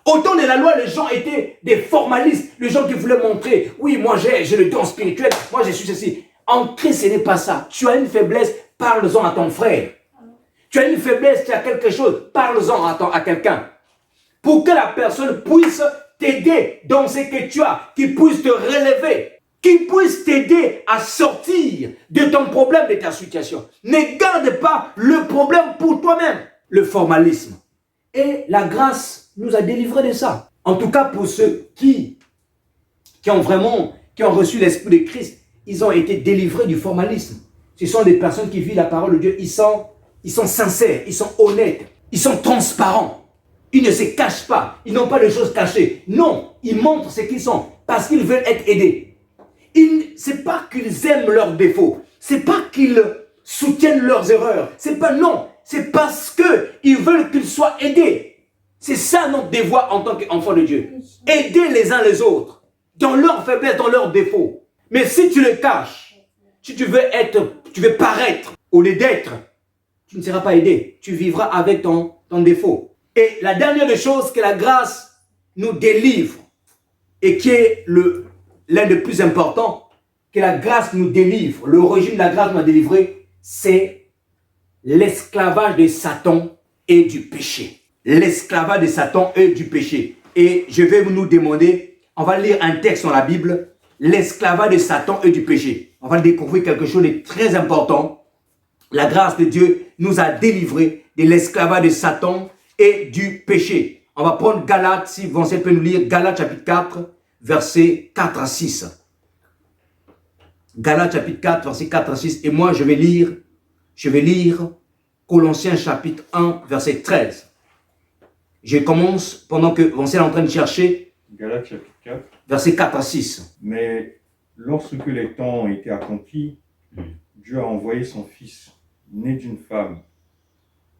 Au temps de la loi, les gens étaient des formalistes, les gens qui voulaient montrer, oui, moi j'ai le don spirituel, moi je suis ceci. En Christ, ce n'est pas ça. Tu as une faiblesse, parle-en à ton frère. Tu as une faiblesse, tu as quelque chose, parle-en à quelqu'un. Pour que la personne puisse t'aider dans ce que tu as, qu'il puisse te relever, qu'il puisse t'aider à sortir de ton problème, de ta situation. Ne garde pas le problème pour toi-même. Le formalisme. Et la grâce nous a délivrés de ça. En tout cas, pour ceux qui ont reçu l'Esprit de Christ, ils ont été délivrés du formalisme. Ce sont des personnes qui vivent la parole de Dieu. Ils sont sincères, ils sont honnêtes, ils sont transparents. Ils ne se cachent pas, ils n'ont pas de choses cachées. Non, ils montrent ce qu'ils sont parce qu'ils veulent être aidés. Ce n'est pas qu'ils aiment leurs défauts, ce n'est pas qu'ils soutiennent leurs erreurs. C'est parce qu'ils veulent qu'ils soient aidés. C'est ça notre devoir en tant qu'enfant de Dieu. Aider les uns les autres dans leurs faiblesses, dans leurs défauts. Mais si tu le caches, si tu veux paraître au lieu d'être, tu ne seras pas aidé. Tu vivras avec ton défaut. Et la dernière des choses que la grâce nous délivre et qui est l'un des plus importants que la grâce nous délivre, le régime de la grâce nous a délivré, c'est l'esclavage de Satan et du péché. L'esclavage de Satan et du péché. Et je vais nous demander, on va lire un texte dans la Bible, l'esclavage de Satan et du péché. On va découvrir quelque chose de très important. La grâce de Dieu nous a délivrés de l'esclavage de Satan et du péché. On va prendre Galates, si Vincent peut nous lire, Galates chapitre 4, versets 4 à 6. Galates chapitre 4, versets 4 à 6. Et moi, je vais lire Colossiens chapitre 1, verset 13. Je commence pendant que Vincent est en train de chercher. Galates chapitre 4. Versets 4 à 6. Mais lorsque les temps ont été accomplis, Dieu a envoyé son Fils, né d'une femme,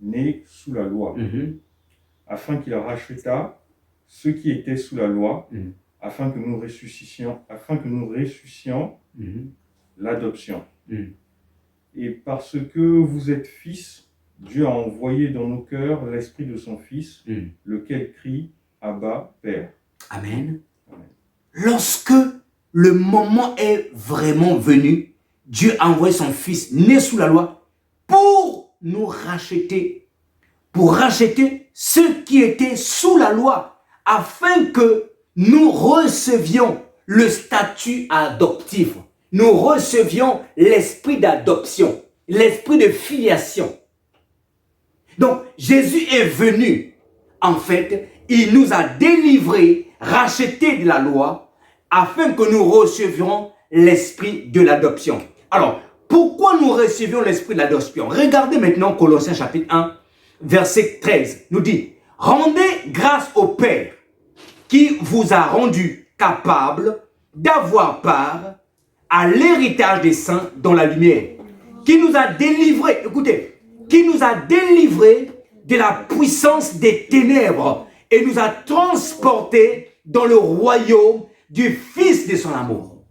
né sous la loi, afin qu'il rachètât ceux qui étaient sous la loi, afin que nous ressuscitions l'adoption. Et parce que vous êtes fils, Dieu a envoyé dans nos cœurs l'esprit de son Fils, lequel crie « Abba, Père ». Amen. Amen. Lorsque le moment est vraiment venu, Dieu a envoyé son Fils né sous la loi pour nous racheter. Pour racheter ceux qui étaient sous la loi, afin que nous recevions le statut adoptif. Nous recevions l'esprit d'adoption, l'esprit de filiation. Donc, Jésus est venu, en fait, il nous a délivrés, rachetés de la loi, afin que nous recevions l'esprit de l'adoption. Alors, pourquoi nous recevions l'esprit de l'adoption? Regardez maintenant Colossiens chapitre 1, verset 13, nous dit, « Rendez grâce au Père qui vous a rendu capable d'avoir part à l'héritage des saints dans la lumière, qui nous a délivrés, écoutez, qui nous a délivrés de la puissance des ténèbres et nous a transportés dans le royaume du Fils de son amour. »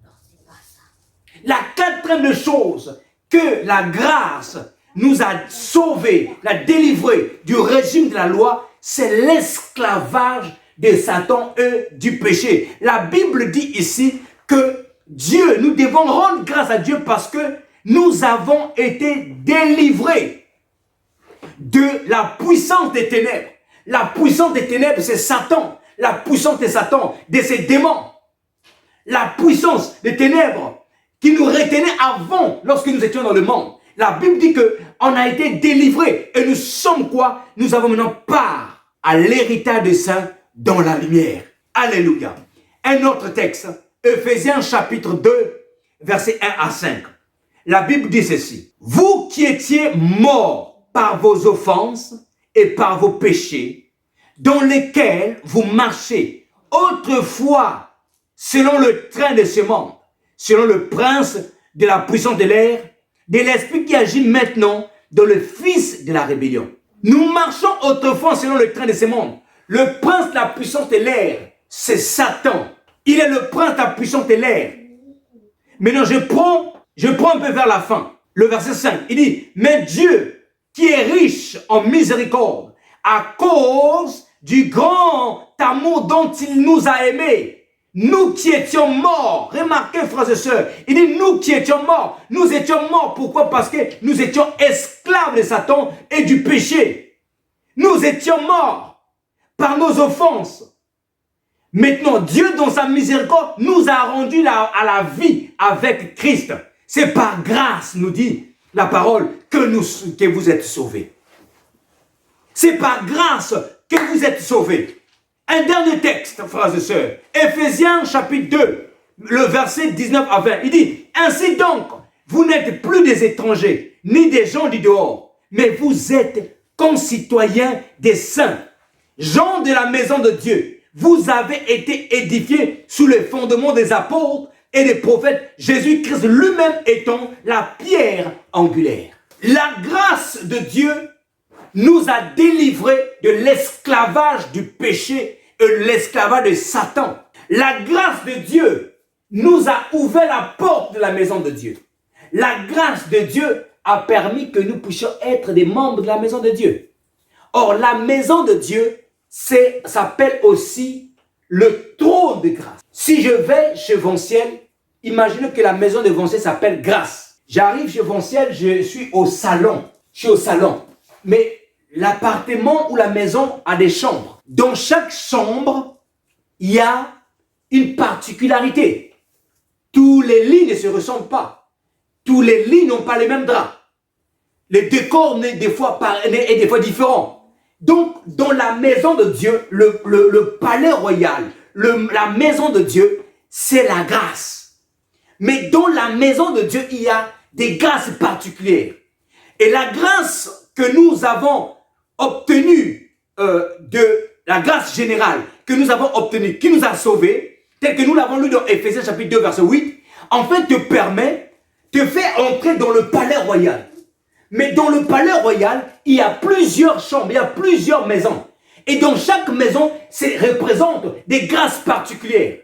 La quatrième chose que la grâce nous a sauvés, l'a délivré du régime de la loi, c'est l'esclavage de Satan et du péché. La Bible dit ici que Dieu, nous devons rendre grâce à Dieu parce que nous avons été délivrés de la puissance des ténèbres. La puissance des ténèbres, c'est Satan. La puissance de Satan, de ses démons. La puissance des ténèbres qui nous retenait avant, lorsque nous étions dans le monde. La Bible dit qu'on a été délivrés et nous sommes quoi? Nous avons maintenant part à l'héritage des saints dans la lumière. Alléluia. Un autre texte, Ephésiens chapitre 2, versets 1 à 5. La Bible dit ceci. « Vous qui étiez morts par vos offenses et par vos péchés, dans lesquels vous marchez autrefois selon le train de ce monde, selon le prince de la puissance de l'air, de l'esprit qui agit maintenant dans le fils de la rébellion. » Nous marchons autrefois selon le train de ce monde. Le prince de la puissance de l'air, c'est Satan. Il est le prince de la puissance de l'air. Maintenant, je prends un peu vers la fin. Le verset 5, il dit, « Mais Dieu, qui est riche en miséricorde, à cause du grand amour dont il nous a aimés, nous qui étions morts, remarquez frères et sœurs, il dit nous qui étions morts, nous étions morts, pourquoi? Parce que nous étions esclaves de Satan et du péché. Nous étions morts par nos offenses. Maintenant, Dieu dans sa miséricorde nous a rendus à la vie avec Christ. C'est par grâce, nous dit la parole, que vous êtes sauvés. C'est par grâce que vous êtes sauvés. Un dernier texte, frères et sœurs, Ephésiens chapitre 2, le verset 19 à 20, il dit, « Ainsi donc, vous n'êtes plus des étrangers, ni des gens du dehors, mais vous êtes concitoyens des saints, gens de la maison de Dieu. Vous avez été édifiés sous le fondement des apôtres et des prophètes, Jésus-Christ lui-même étant la pierre angulaire. » La grâce de Dieu nous a délivrés de l'esclavage du péché et de l'esclavage de Satan. La grâce de Dieu nous a ouvert la porte de la maison de Dieu. La grâce de Dieu a permis que nous puissions être des membres de la maison de Dieu. Or, la maison de Dieu s'appelle aussi le trône de grâce. Si je vais chez Vinciel, Imaginez que la maison de Vonciel s'appelle Grâce. J'arrive chez Vonciel, je suis au salon. Je suis au salon. Mais l'appartement ou la maison a des chambres. Dans chaque chambre, il y a une particularité. Tous les lits ne se ressemblent pas. Tous les lits n'ont pas les mêmes draps. Le décor est des fois différent. Donc, dans la maison de Dieu, le palais royal, la maison de Dieu, c'est la grâce. Mais dans la maison de Dieu, il y a des grâces particulières. Et la grâce que nous avons obtenue, de la grâce générale que nous avons obtenue, qui nous a sauvés, tel que nous l'avons lu dans Éphésiens chapitre 2, verset 8, en fait te permet, te fait entrer dans le palais royal. Mais dans le palais royal, il y a plusieurs chambres, il y a plusieurs maisons. Et dans chaque maison, ça représente des grâces particulières.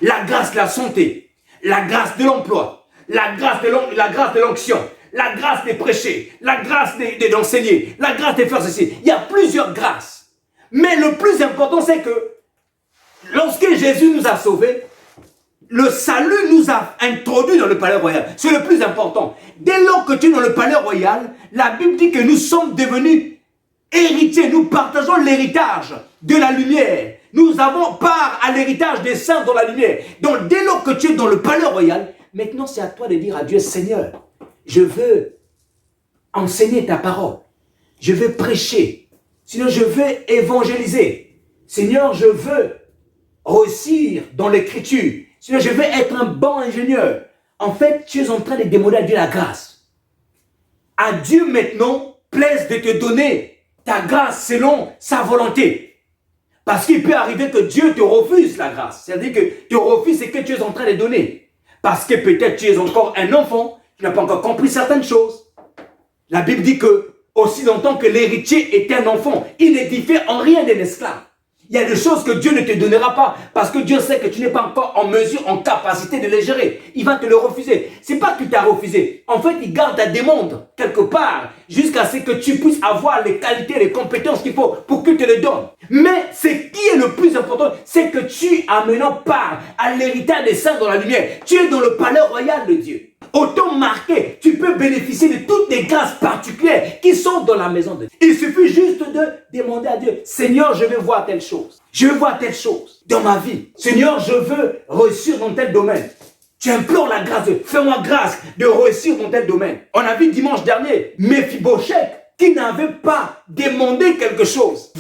La grâce de la santé, la grâce de l'emploi, la grâce de l'onction, la grâce de prêcher, la grâce d'enseigner, la grâce de faire ceci. Il y a plusieurs grâces. Mais le plus important, c'est que lorsque Jésus nous a sauvés, le salut nous a introduits dans le palais royal. C'est le plus important. Dès lors que tu es dans le palais royal, la Bible dit que nous sommes devenus héritiers. Nous partageons l'héritage de la lumière. Nous avons part à l'héritage des saints dans la lumière. Donc dès lors que tu es dans le palais royal, maintenant c'est à toi de dire à Dieu, Seigneur, je veux enseigner ta parole. Je veux prêcher. Seigneur, je veux évangéliser. Seigneur, je veux réussir dans l'écriture. Seigneur, je veux être un bon ingénieur. En fait, tu es en train de demander à Dieu la grâce. À Dieu maintenant, plaise de te donner ta grâce selon sa volonté. Parce qu'il peut arriver que Dieu te refuse la grâce. C'est-à-dire que te refuse ce que tu es en train de donner. Parce que peut-être tu es encore un enfant, tu n'as pas encore compris certaines choses. La Bible dit que aussi longtemps que l'héritier est un enfant, il ne diffère en rien d'un esclave. Il y a des choses que Dieu ne te donnera pas parce que Dieu sait que tu n'es pas encore en mesure, en capacité de les gérer. Il va te le refuser. C'est pas qu'il t'a refusé. En fait, il garde ta demande quelque part jusqu'à ce que tu puisses avoir les qualités, les compétences qu'il faut pour qu'il te les donne. Mais ce qui est le plus important, c'est que tu as maintenant part à l'héritage des saints dans la lumière. Tu es dans le palais royal de Dieu. Autant marqué, tu peux bénéficier de toutes les grâces particulières qui sont dans la maison de Dieu. Il suffit juste de demander à Dieu, Seigneur, je veux voir telle chose. Je veux voir telle chose dans ma vie. Seigneur, je veux réussir dans tel domaine. Tu implores la grâce de, fais-moi grâce de réussir dans tel domaine. On a vu dimanche dernier, Méphibosheth, qui n'avait pas demandé quelque chose.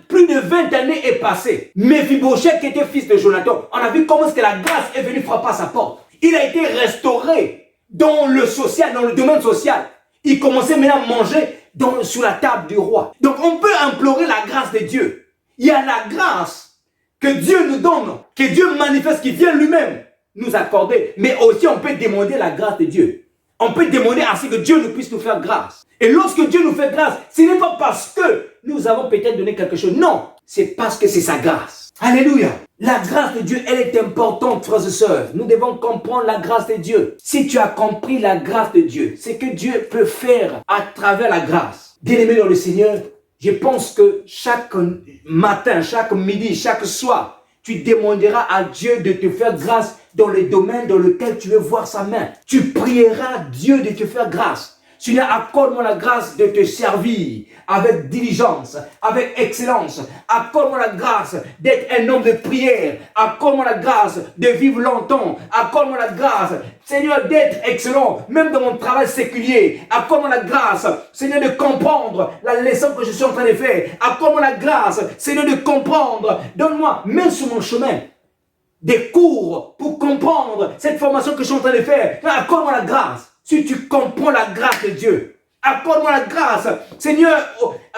Plus de 20 années est passé. Méphibosheth qui était fils de Jonathan, on a vu comment est-ce que la grâce est venue frapper à sa porte. Il a été restauré dans le social, dans le domaine social. Il commençait maintenant à manger sur la table du roi. Donc on peut implorer la grâce de Dieu. Il y a la grâce que Dieu nous donne, que Dieu manifeste, qui vient lui-même nous accorder. Mais aussi on peut demander la grâce de Dieu. On peut demander à ce que Dieu nous puisse nous faire grâce. Et lorsque Dieu nous fait grâce, ce n'est pas parce que nous avons peut-être donné quelque chose. Non, c'est parce que c'est sa grâce. Alléluia. La grâce de Dieu, elle est importante, frères et sœurs. Nous devons comprendre la grâce de Dieu. Si tu as compris la grâce de Dieu, c'est que Dieu peut faire à travers la grâce. Bien-aimé dans le Seigneur, je pense que chaque matin, chaque midi, chaque soir, tu demanderas à Dieu de te faire grâce dans les domaines dans lesquels tu veux voir sa main. Tu prieras Dieu de te faire grâce. Seigneur, accorde-moi la grâce de te servir avec diligence, avec excellence. Accorde-moi la grâce d'être un homme de prière. Accorde-moi la grâce de vivre longtemps. Accorde-moi la grâce, Seigneur, d'être excellent, même dans mon travail séculier. Accorde-moi la grâce, Seigneur, de comprendre la leçon que je suis en train de faire. Accorde-moi la grâce, Seigneur, de comprendre. Donne-moi, même sur mon chemin, des cours pour comprendre cette formation que je suis en train de faire. Accorde-moi la grâce. Si tu comprends la grâce de Dieu, accorde-moi la grâce, Seigneur,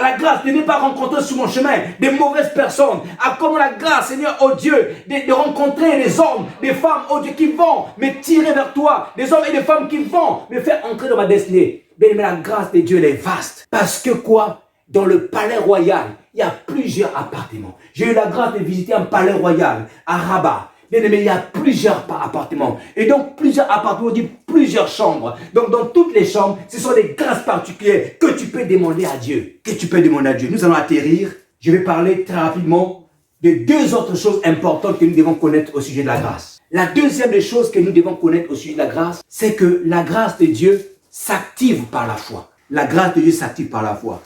la grâce de ne pas rencontrer sur mon chemin des mauvaises personnes. Accorde-moi la grâce, Seigneur, oh Dieu, de rencontrer des hommes, des femmes, oh Dieu, qui vont me tirer vers toi. Des hommes et des femmes qui vont me faire entrer dans ma destinée. Bien, mais la grâce de Dieu, elle est vaste. Parce que quoi? Dans le palais royal, il y a plusieurs appartements. J'ai eu la grâce de visiter un palais royal à Rabat. Bien aimé, il y a plusieurs appartements. Et donc, plusieurs appartements, on dit plusieurs chambres. Donc, dans toutes les chambres, ce sont des grâces particulières que tu peux demander à Dieu. Que tu peux demander à Dieu. Nous allons atterrir. Je vais parler très rapidement de deux autres choses importantes que nous devons connaître au sujet de la grâce. La deuxième des choses que nous devons connaître au sujet de la grâce, c'est que la grâce de Dieu s'active par la foi. La grâce de Dieu s'active par la foi.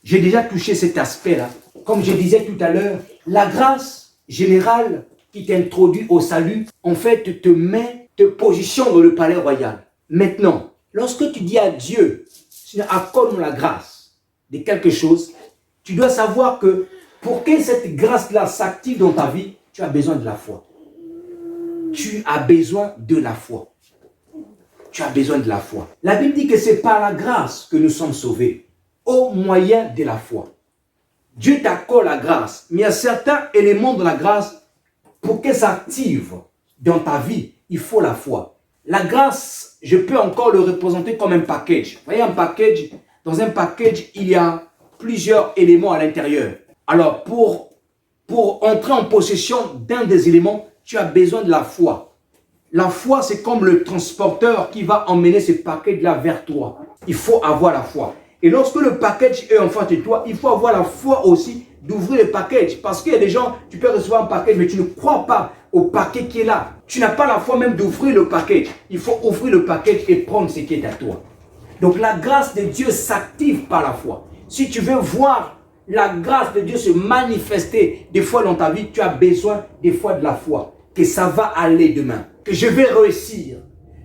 J'ai déjà touché cet aspect-là. Comme je disais tout à l'heure, la grâce générale qui t'introduit au salut, en fait, te positionne dans le palais royal. Maintenant, lorsque tu dis à Dieu, Seigneur, accorde-moi la grâce de quelque chose, tu dois savoir que pour que cette grâce-là s'active dans ta vie, tu as besoin de la foi. Tu as besoin de la foi. Tu as besoin de la foi. La Bible dit que c'est par la grâce que nous sommes sauvés, au moyen de la foi. Dieu t'accorde la grâce, mais il y a certains éléments de la grâce, pour qu'elle s'active dans ta vie, il faut la foi. La grâce, je peux encore le représenter comme un package. Vous voyez un package, dans un package, il y a plusieurs éléments à l'intérieur. Alors, pour entrer en possession d'un des éléments, tu as besoin de la foi. La foi, c'est comme le transporteur qui va emmener ce package-là vers toi. Il faut avoir la foi. Et lorsque le package est en face de toi, il faut avoir la foi aussi d'ouvrir le package. Parce qu'il y a des gens, tu peux recevoir un package, mais tu ne crois pas au paquet qui est là. Tu n'as pas la foi même d'ouvrir le package. Il faut ouvrir le package et prendre ce qui est à toi. Donc la grâce de Dieu s'active par la foi. Si tu veux voir la grâce de Dieu se manifester des fois dans ta vie, tu as besoin des fois de la foi. Que ça va aller demain. Que je vais réussir.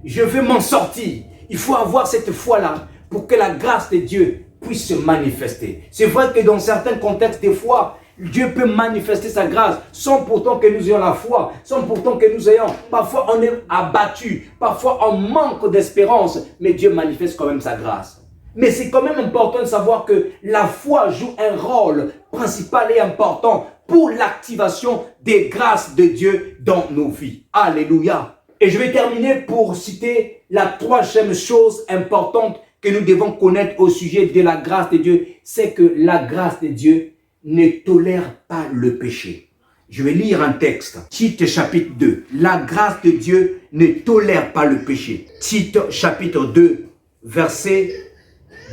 Je vais m'en sortir. Il faut avoir cette foi-là pour que la grâce de Dieu puisse se manifester. C'est vrai que dans certains contextes, des fois, Dieu peut manifester sa grâce sans pourtant que nous ayons la foi, sans pourtant que nous ayons. Parfois, on est abattu, parfois, on manque d'espérance, mais Dieu manifeste quand même sa grâce. Mais c'est quand même important de savoir que la foi joue un rôle principal et important pour l'activation des grâces de Dieu dans nos vies. Alléluia. Et je vais terminer pour citer la troisième chose importante que nous devons connaître au sujet de la grâce de Dieu, c'est que la grâce de Dieu ne tolère pas le péché. Je vais lire un texte. Tite chapitre 2. La grâce de Dieu ne tolère pas le péché. Tite chapitre 2, verset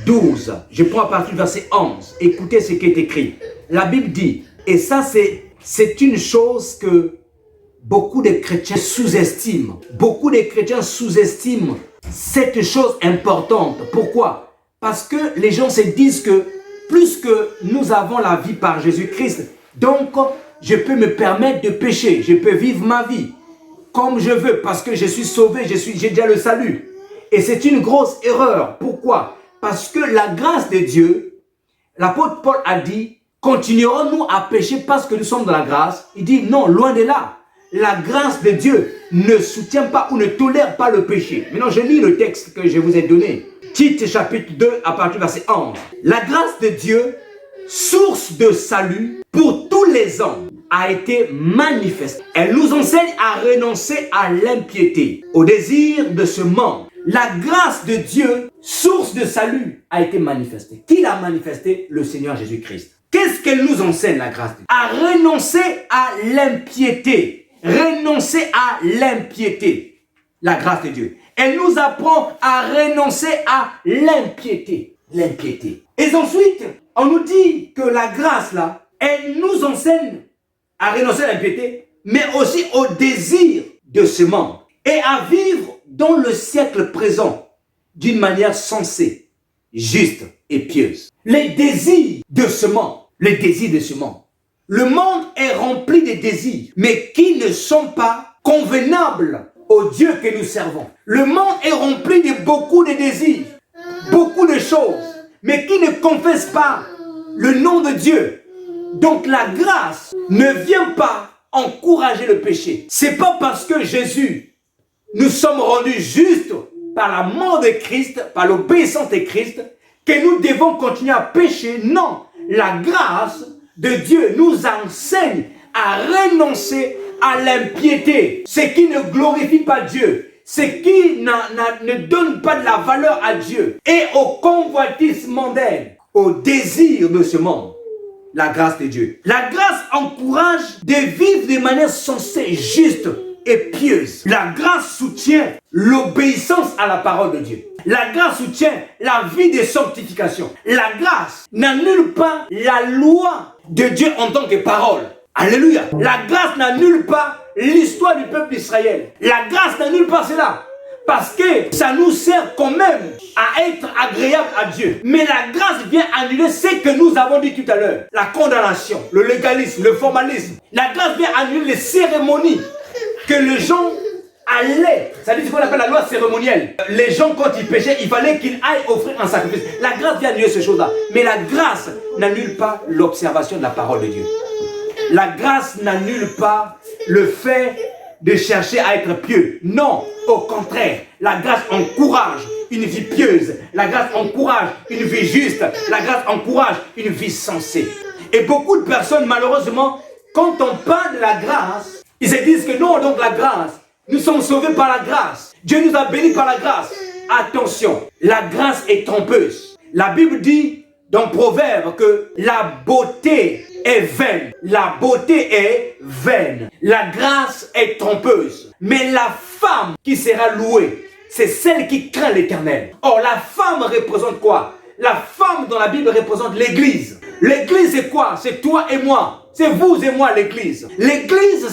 12. Je prends à partir du verset 11. Écoutez ce qui est écrit. La Bible dit, et ça c'est une chose que beaucoup de chrétiens sous-estiment. Beaucoup de chrétiens sous-estiment cette chose importante. Pourquoi? Parce que les gens se disent que plus que nous avons la vie par Jésus-Christ, donc je peux me permettre de pécher, je peux vivre ma vie comme je veux parce que je suis sauvé, j'ai déjà le salut. Et c'est une grosse erreur. Pourquoi? Parce que la grâce de Dieu, l'apôtre Paul a dit, continuerons-nous à pécher parce que nous sommes dans la grâce? Il dit non, loin de là. La grâce de Dieu ne soutient pas ou ne tolère pas le péché. Maintenant, je lis le texte que je vous ai donné. Tite chapitre 2 à partir du verset 11. La grâce de Dieu, source de salut pour tous les hommes, a été manifestée. Elle nous enseigne à renoncer à l'impiété, au désir de ce monde. La grâce de Dieu, source de salut, a été manifestée. Qui l'a manifestée? Le Seigneur Jésus-Christ. Qu'est-ce qu'elle nous enseigne, la grâce de Dieu? À renoncer à l'impiété. Renoncer à l'impiété. La grâce de Dieu. Elle nous apprend à renoncer à l'impiété. L'impiété. Et ensuite, on nous dit que la grâce là, elle nous enseigne à renoncer à l'impiété, mais aussi au désir de ce monde. Et à vivre dans le siècle présent d'une manière sensée, juste et pieuse. Les désirs de ce monde. Les désirs de ce monde. Le monde est rempli de désirs, mais qui ne sont pas convenables au Dieu que nous servons. Le monde est rempli de beaucoup de désirs, beaucoup de choses, mais qui ne confessent pas le nom de Dieu. Donc la grâce ne vient pas encourager le péché. C'est pas parce que Jésus, nous sommes rendus justes par la mort de Christ, par l'obéissance de Christ, que nous devons continuer à pécher. Non, la grâce de Dieu nous enseigne à renoncer à l'impiété, ce qui ne glorifie pas Dieu, ce qui ne donne pas de la valeur à Dieu, et au convoitise mondaine, au désir de ce monde. La grâce de Dieu. La grâce encourage de vivre de manière sensée, juste et pieuse. La grâce soutient l'obéissance à la parole de Dieu. La grâce soutient la vie de sanctification. La grâce n'annule pas la loi de Dieu en tant que parole. Alléluia. La grâce n'annule pas l'histoire du peuple d'Israël. La grâce n'annule pas cela. Parce que ça nous sert quand même à être agréable à Dieu. Mais la grâce vient annuler ce que nous avons dit tout à l'heure. La condamnation, le légalisme, le formalisme. La grâce vient annuler les cérémonies que les gens allaient. Ça dit ce qu'on appelle la loi cérémonielle. Les gens, quand ils péchaient, il fallait qu'ils aillent offrir un sacrifice. La grâce vient annuler ces choses-là. Mais la grâce n'annule pas l'observation de la parole de Dieu. La grâce n'annule pas le fait de chercher à être pieux. Non, au contraire, la grâce encourage une vie pieuse. La grâce encourage une vie juste. La grâce encourage une vie sensée. Et beaucoup de personnes, malheureusement, quand on parle de la grâce, ils se disent que non, donc la grâce, nous sommes sauvés par la grâce. Dieu nous a bénis par la grâce. Attention, la grâce est trompeuse. La Bible dit dans Proverbe que la beauté est vaine. La beauté est vaine. La grâce est trompeuse. Mais la femme qui sera louée, c'est celle qui craint l'Éternel. Or, la femme représente quoi? La femme dans la Bible représente l'Église. L'Église, c'est quoi? C'est toi et moi. C'est vous et moi, l'Église. L'Église,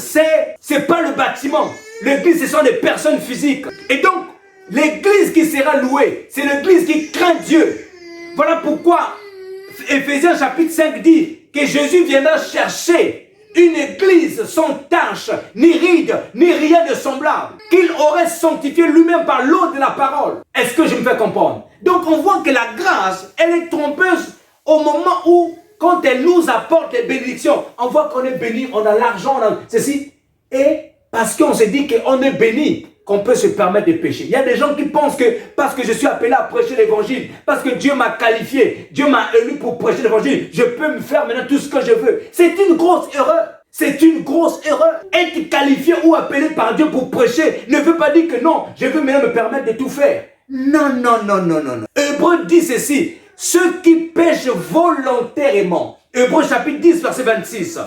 c'est pas le bâtiment. L'Église, ce sont des personnes physiques. Et donc, l'Église qui sera louée, c'est l'Église qui craint Dieu. Voilà pourquoi Éphésiens chapitre 5 dit que Jésus viendra chercher une église sans tache, ni ride, ni rien de semblable, qu'il aurait sanctifié lui-même par l'eau de la parole. Est-ce que je me fais comprendre? Donc on voit que la grâce, elle est trompeuse au moment où, quand elle nous apporte les bénédictions, on voit qu'on est béni, on a l'argent, on a ceci, et parce qu'on se dit qu'on est béni, qu'on peut se permettre de pécher. Il y a des gens qui pensent que parce que je suis appelé à prêcher l'évangile, parce que Dieu m'a qualifié, Dieu m'a élu pour prêcher l'évangile, je peux me faire maintenant tout ce que je veux. C'est une grosse erreur. C'est une grosse erreur. Être qualifié ou appelé par Dieu pour prêcher ne veut pas dire que non, je veux maintenant me permettre de tout faire. Non, non, non, non, non, non. Hébreux dit ceci, ceux qui pêchent volontairement. Hébreux chapitre 10, verset 26.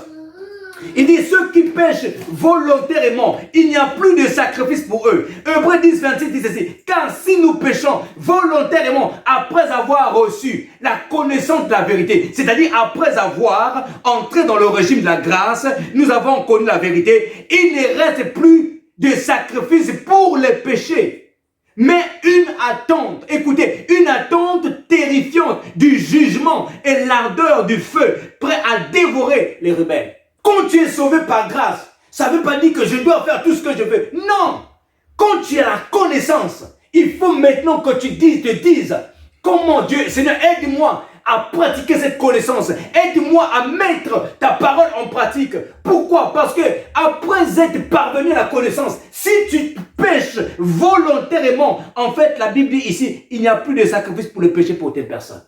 Il dit, ceux qui pêchent volontairement, il n'y a plus de sacrifice pour eux. Hébreux 10, 26 dit ceci, car si nous péchons volontairement après avoir reçu la connaissance de la vérité, c'est-à-dire après avoir entré dans le régime de la grâce, nous avons connu la vérité, il ne reste plus de sacrifice pour les péchés. Mais une attente, écoutez, une attente terrifiante du jugement et l'ardeur du feu, prêt à dévorer les rebelles. Quand tu es sauvé par grâce, ça ne veut pas dire que je dois faire tout ce que je veux. Non! Quand tu as la connaissance, il faut maintenant que tu te dises, comment Dieu, Seigneur, aide-moi à pratiquer cette connaissance. Aide-moi à mettre ta parole en pratique. Pourquoi? Parce que après être parvenu à la connaissance, si tu pêches volontairement, en fait, la Bible dit ici, il n'y a plus de sacrifice pour le péché pour telle personne.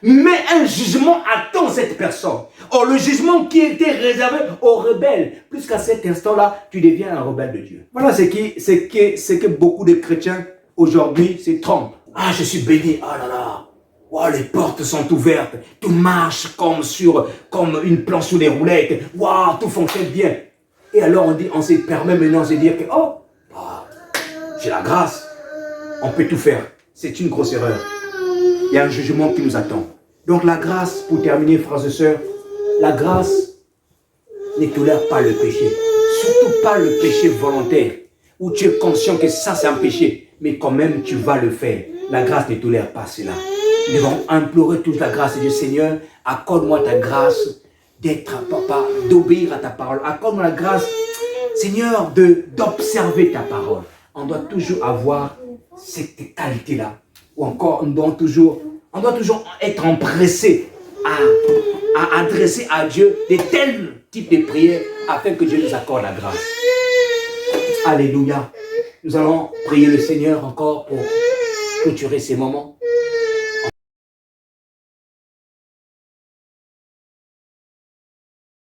Mais un jugement attend cette personne. Or, le jugement qui était réservé aux rebelles, jusqu'à cet instant-là, tu deviens un rebelle de Dieu. Voilà ce que beaucoup de chrétiens aujourd'hui se trompent. Ah, je suis béni, ah là là. Wow, les portes sont ouvertes, tout marche comme une planche sur des roulettes. Waouh, tout fonctionne bien. Et alors on se permet maintenant de se dire que j'ai la grâce, on peut tout faire. C'est une grosse erreur. Il y a un jugement qui nous attend. Donc la grâce, pour terminer, frères et sœurs, la grâce ne tolère pas le péché. Surtout pas le péché volontaire, où tu es conscient que ça c'est un péché, mais quand même tu vas le faire. La grâce ne tolère pas cela. Nous devons implorer toute la grâce de Dieu. Seigneur, accorde-moi ta grâce d'être papa, d'obéir à ta parole. Accorde-moi la grâce, Seigneur, d'observer ta parole. On doit toujours avoir cette qualité-là. Ou encore, on doit toujours être empressé à adresser à Dieu de tels types de prières afin que Dieu nous accorde la grâce. Alléluia. Nous allons prier le Seigneur encore pour clôturer ces moments.